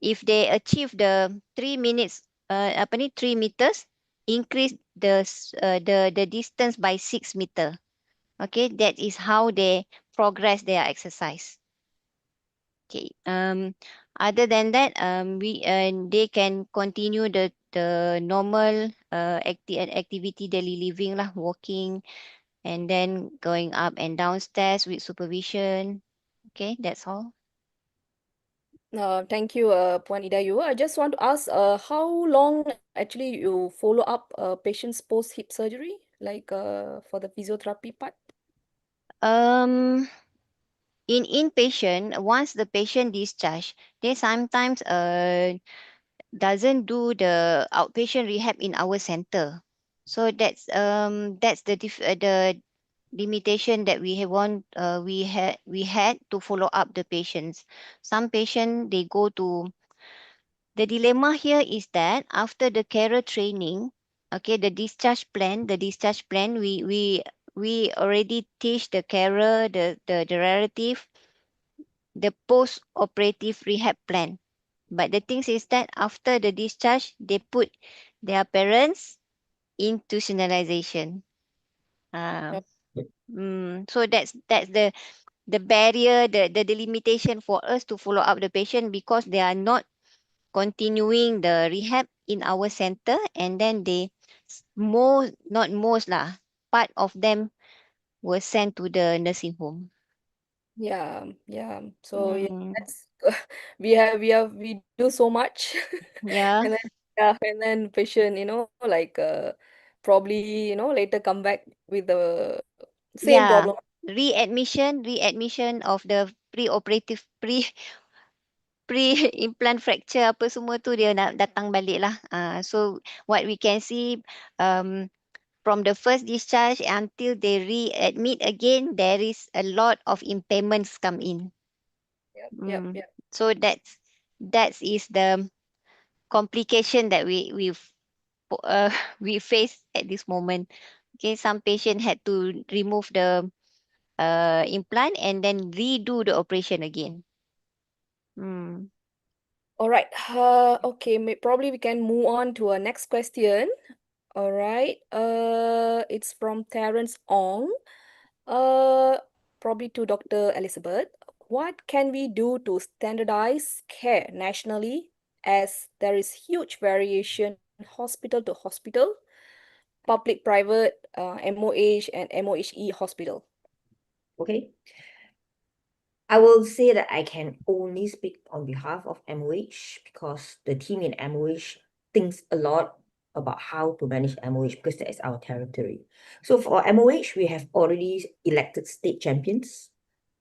if they achieve the 3 minutes, 3 meters, increase the distance by 6 meter. Okay, that is how they progress their exercise. Okay. Other than that, they can continue the normal activity daily living lah, walking and then going up and downstairs with supervision. Okay, that's all. Thank you, Puan Idayu. I just want to ask, how long actually you follow up patients post-hip surgery, like for the physiotherapy part? Um, in inpatient, once the patient discharged, they sometimes doesn't do the outpatient rehab in our center. So that's the limitation that we have we had to follow up the patients. Some patient they go to the dilemma here is that after the carer training, okay, the discharge plan, we already teach the carer, the relative, the post-operative rehab plan. But the thing is that after the discharge, they put their parents institutionalization. Uh, Yep. so that's the barrier, the delimitation for us to follow up the patient because they are not continuing the rehab in our center, and then most not most lah, part of them were sent to the nursing home. Yeah, yeah. So yeah, Mm, that's we do so much, yeah, and then yeah, and then patient, like probably later come back with the same yeah. problem. Readmission of the pre-operative pre-implant fracture apa semua tu dia nak datang balik lah. So what we can see um, from the first discharge until they readmit again, there is a lot of impairments come in. Yep, yep, Mm. yep. So that is the complication that we face at this moment. Okay, some patient had to remove the implant and then redo the operation again. Mm. All right. Okay, probably we can move on to our next question. All right. It's from Terence Ong. Uh, Probably to Dr. Elizabeth. What can we do to standardize care nationally as there is huge variation hospital to hospital, public, private, MOH and MOHE hospital? Okay. I will say that I can only speak on behalf of MOH because the team in MOH thinks a lot about how to manage MOH because that is our territory. So for MOH, we have already elected state champions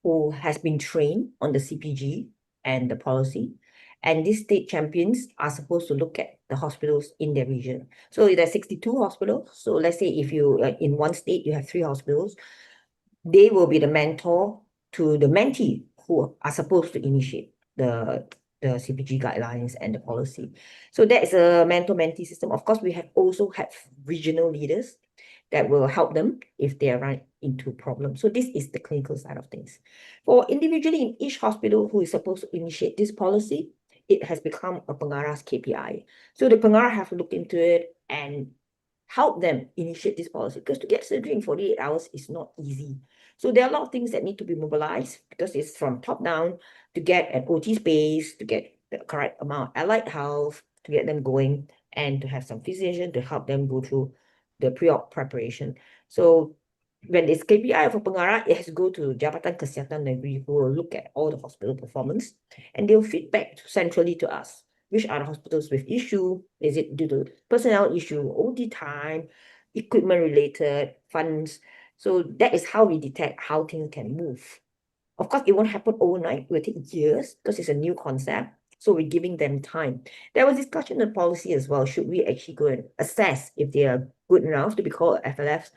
who has been trained on the CPG and the policy. And these state champions are supposed to look at the hospitals in their region. So there are 62 hospitals. So let's say if you in one state, you have 3 hospitals, they will be the mentor to the mentee who are supposed to initiate the CPG guidelines and the policy. So that is a mentor-mentee system. Of course, we have also had regional leaders that will help them if they run into problems. So this is the clinical side of things. For individually in each hospital who is supposed to initiate this policy, it has become a pengarah's KPI. So the pengarah have to look into it and help them initiate this policy because to get surgery in 48 hours is not easy. So there are a lot of things that need to be mobilized because it's from top down to get an OT space, to get the correct amount of allied health, to get them going, and to have some physician to help them go through the pre-op preparation. So when it's KPI of a pengarah, it has to go to Jabatan Kesihatan Negeri who will look at all the hospital performance and they'll feedback centrally to us. Which are the hospitals with issue? Is it due to personnel issue, OT time, equipment related, funds? So that is how we detect how things can move. Of course, it won't happen overnight. It will take years because it's a new concept. So we're giving them time. There was discussion on policy as well. Should we actually go and assess if they are good enough to be called FLFs?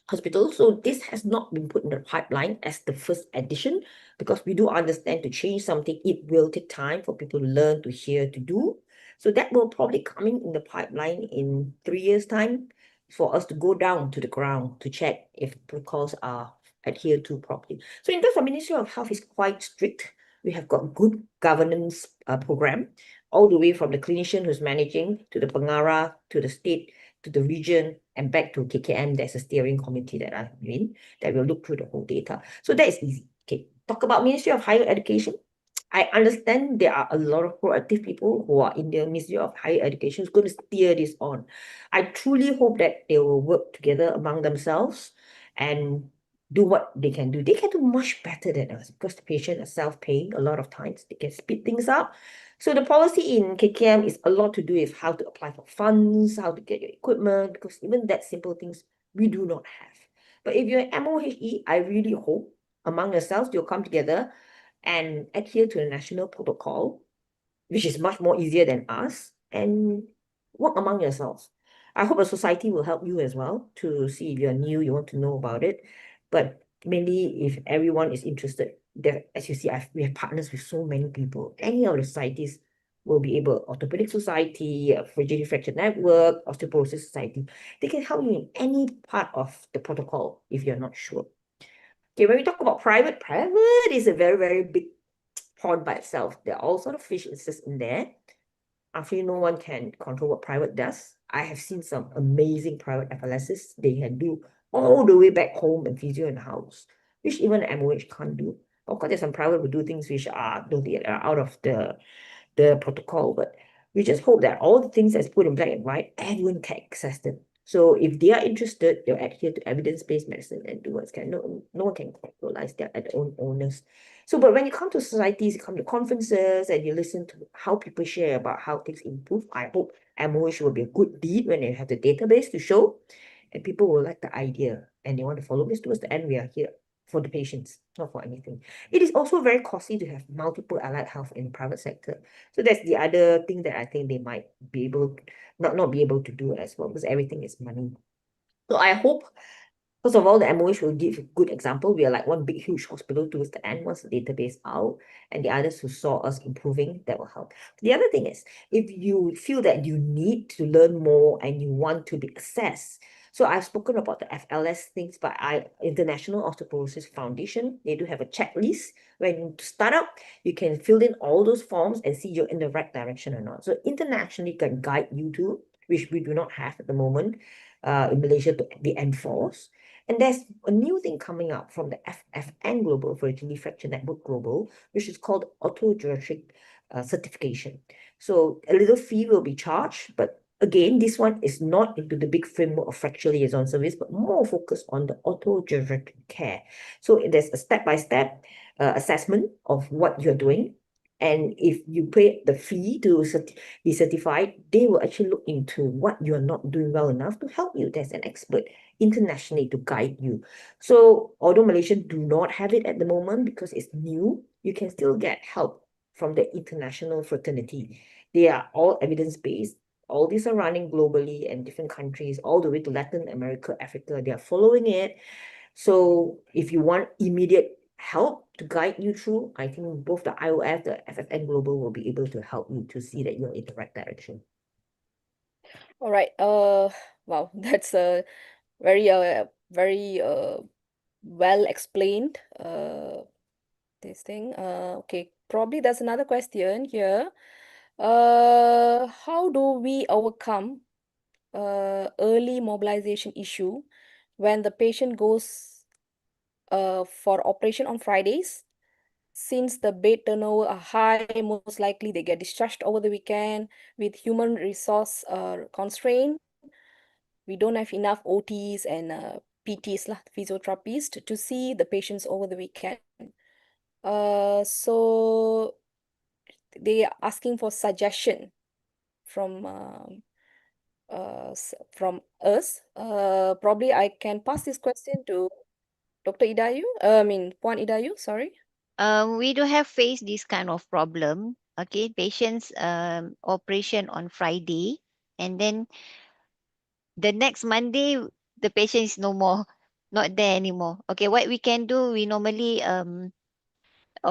Hospital. So this has not been put in the pipeline as the first edition because we do understand to change something, it will take time for people to learn, to hear, to do. So that will probably coming in the pipeline in 3 years' time for us to go down to the ground to check if protocols are adhered to properly. So in terms of Ministry of Health is quite strict. We have got good governance program all the way from the clinician who's managing to the pengarah to the state to the region and back to KKM. There's a steering committee that I'm in that will look through the whole data. So that is easy. Okay, talk about Ministry of Higher Education. I understand there are a lot of proactive people who are in the Ministry of Higher Education who's going to steer this on. I truly hope that they will work together among themselves and do what they can do. They can do much better than us because the patient is self-paying a lot of times. They can speed things up. So the policy in KKM is a lot to do with how to apply for funds, how to get your equipment, because even that simple things we do not have. But if you're MOHE, I really hope among yourselves you'll come together and adhere to the national protocol, which is much more easier than us, and work among yourselves. I hope the society will help you as well to see if you're new, you want to know about it. But mainly if everyone is interested, there, as you see, we have partners with so many people. Any of the societies will be able, Orthopedic Society, Fragility Fracture Network, Osteoporosis Society, they can help you in any part of the protocol if you're not sure. Okay, when we talk about private is a very, very big pond by itself. There are all sort of fishes in there. Actually, no one can control what private does. I have seen some amazing private FLSs. They can do all the way back home and physio in the house, which even MOH can't do. Of course, there's some private who do things which are out of the protocol, but we just hope that all the things that's put in black and white, everyone can access them. So if they are interested, they'll adhere to evidence-based medicine and do what's can. No one can controlize their own owners. So, but when you come to societies, you come to conferences and you listen to how people share about how things improve, I hope MOH will be a good lead when they have the database to show, and people will like the idea and they want to follow this towards the end. We are here for the patients, not for anything. It is also very costly to have multiple allied health in the private sector. So that's the other thing that I think they might be able not be able to do as well, because everything is money. So I hope, first of all, the MOH will give a good example. We are like one big, huge hospital towards the end once the database out, and the others who saw us improving, that will help. The other thing is, if you feel that you need to learn more and you want to be assessed, so I've spoken about the FLS things, but International Osteoporosis Foundation, they do have a checklist. When you start up, you can fill in all those forms and see you're in the right direction or not. So internationally can guide you to, which we do not have at the moment in Malaysia to be enforced. And there's a new thing coming up from the FFN Global, Fragility Fracture Network Global, which is called Auto-Geriatric Certification. So a little fee will be charged, but again, this one is not into the big framework of fracture liaison service, but more focused on the auto-geriatric care. So there's a step-by-step assessment of what you're doing. And if you pay the fee to be certified, they will actually look into what you're not doing well enough to help you. There's an expert internationally to guide you. So although Malaysians do not have it at the moment because it's new, you can still get help from the international fraternity. They are all evidence-based. All these are running globally and different countries, all the way to Latin America, Africa. They are following it. So if you want immediate help to guide you through, I think both the IOF, the FFN Global will be able to help you to see that you're in the right direction. All right. Wow, that's a very well explained this thing. Okay, probably there's another question here. How do we overcome early mobilization issue when the patient goes for operation on Fridays? Since the bed turnover are high, most likely they get discharged over the weekend with human resource constraint. We don't have enough OTs and PTs, lah, physiotherapists, to see the patients over the weekend. So they are asking for suggestion from from us. Probably I can pass this question to Dr. Idayu. Puan Idayu, sorry. We do have faced this kind of problem. Okay, patients operation on Friday, and then the next Monday the patient is no more, not there anymore. Okay, what we can do, we normally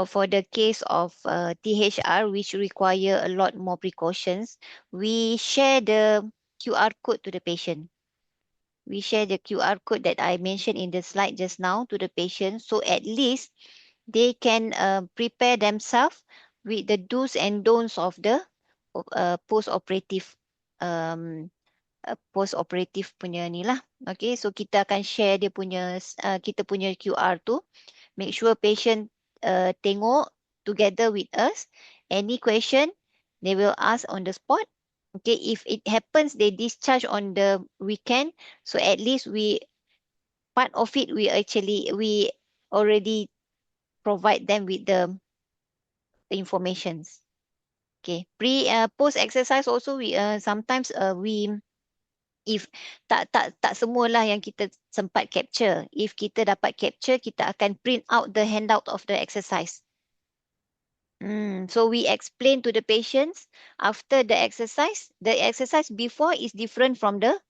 for the case of THR, which require a lot more precautions, we share the QR code to the patient. We share the QR code that I mentioned in the slide just now to the patient, so at least they can prepare themselves with the do's and don'ts of the post-operative um, post-operative punya ni lah. Okay, so kita akan share dia punya kita punya QR tu. Make sure patient tengok together with us. Any question, they will ask on the spot. Okay, if it happens they discharge on the weekend, so at least part of it we already provide them with the informations. Okay, post exercise also we sometimes we, if tak semualah yang kita sempat capture. If kita dapat capture, kita akan print out the handout of the exercise. So we explain to the patients after the exercise. The exercise before is different from the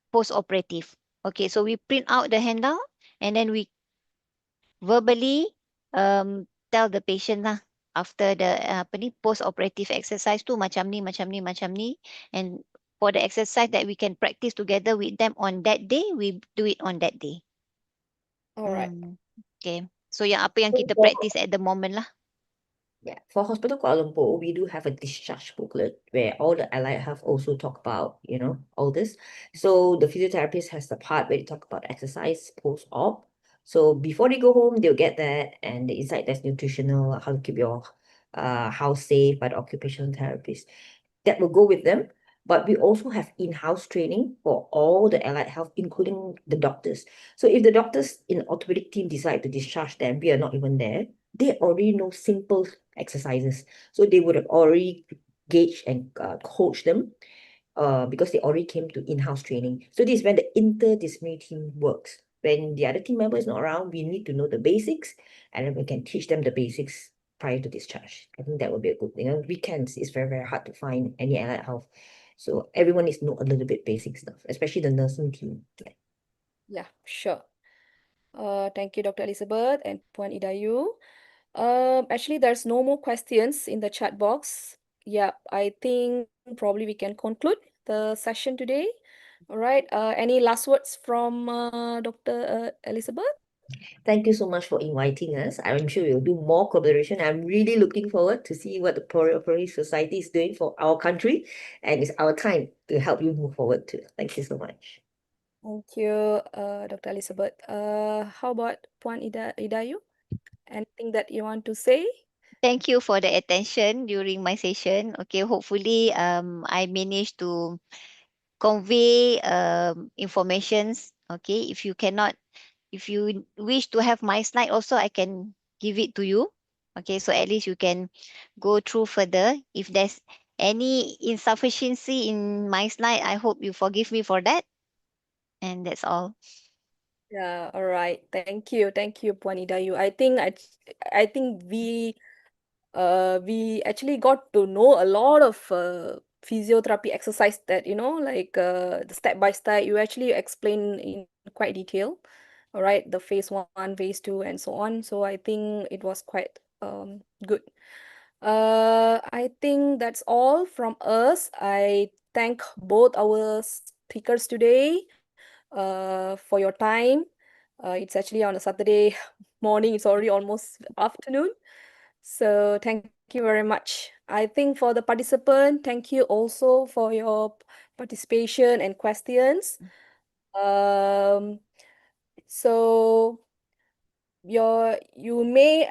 post-operative. Okay, so we print out the handout and then we verbally tell the patient lah after the post-operative exercise tu macam ni, macam ni, macam ni. And for the exercise that we can practice together with them on that day, we do it on that day. All right. Okay. So yang apa yang kita practice at the moment lah. Yeah, for Hospital Kuala Lumpur, we do have a discharge booklet where all the allied health also talk about, all this. So the physiotherapist has the part where they talk about exercise post-op. So before they go home, they'll get that, and inside there's nutritional, how to keep your house safe by the occupational therapist. That will go with them. But we also have in-house training for all the allied health, including the doctors. So if the doctors in the orthopedic team decide to discharge them, we are not even there. They already know simple exercises. So they would have already gauged and coached them because they already came to in-house training. So this is when the interdisciplinary team works. When the other team member is not around, we need to know the basics, and then we can teach them the basics prior to discharge. I think that would be a good thing. On weekends, it's very, very hard to find any allied health. So everyone needs to know a little bit basic stuff, especially the nursing team. Yeah. Yeah, sure. Thank you, Dr. Elizabeth and Puan Idayu. Actually, there's no more questions in the chat box. Yeah, I think probably we can conclude the session today. All right. Any last words from Dr. Elizabeth? Thank you so much for inviting us. I'm sure we'll do more collaboration. I'm really looking forward to see what the Perioperative Society is doing for our country, and it's our time to help you move forward too. Thank you so much. Thank you, Dr. Elizabeth. How about Puan Idayu? Anything that you want to say? Thank you for the attention during my session. Okay, hopefully I managed to convey informations. Okay, if you wish to have my slide also, I can give it to you. Okay, so at least you can go through further. If there's any insufficiency in my slide, I hope you forgive me for that. And that's all. Yeah, all right. Thank you, Puan Idayu. I think we actually got to know a lot of physiotherapy exercise that, like the step by step, you actually explain in quite detail. All right, the phase one, phase two, and so on. So I think it was quite good. I think that's all from us. I thank both our speakers today for your time. It's actually on a Saturday morning, it's already almost afternoon. So thank you very much. I think for the participant, thank you also for your participation and questions. Um, so you may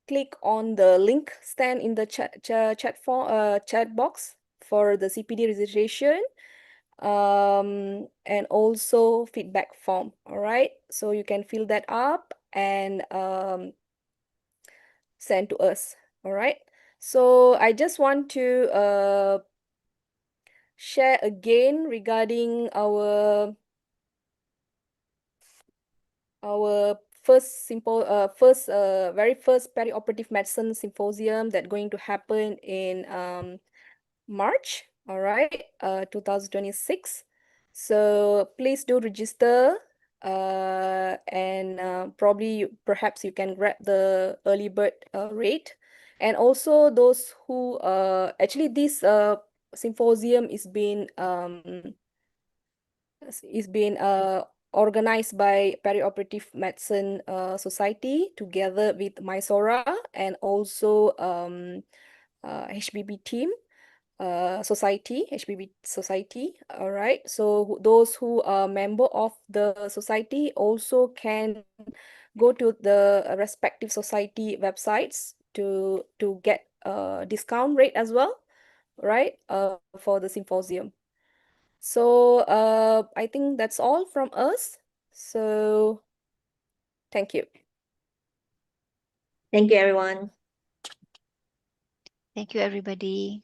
click on the link stand in the chat box for the CPD registration and also feedback form. All right, so you can fill that up and send to us. All right, so I just want to share again regarding our very first perioperative medicine symposium that going to happen in March, all right, 2026. So please do register, and perhaps you can grab the early bird rate. And also those who actually this symposium is being organized by Perioperative Medicine Society together with Mysora and also HBB team. HBB Society. All right. So those who are member of the society also can go to the respective society websites to get a discount rate as well, right? For the symposium. So I think that's all from us. So thank you. Thank you, everyone. Thank you, everybody.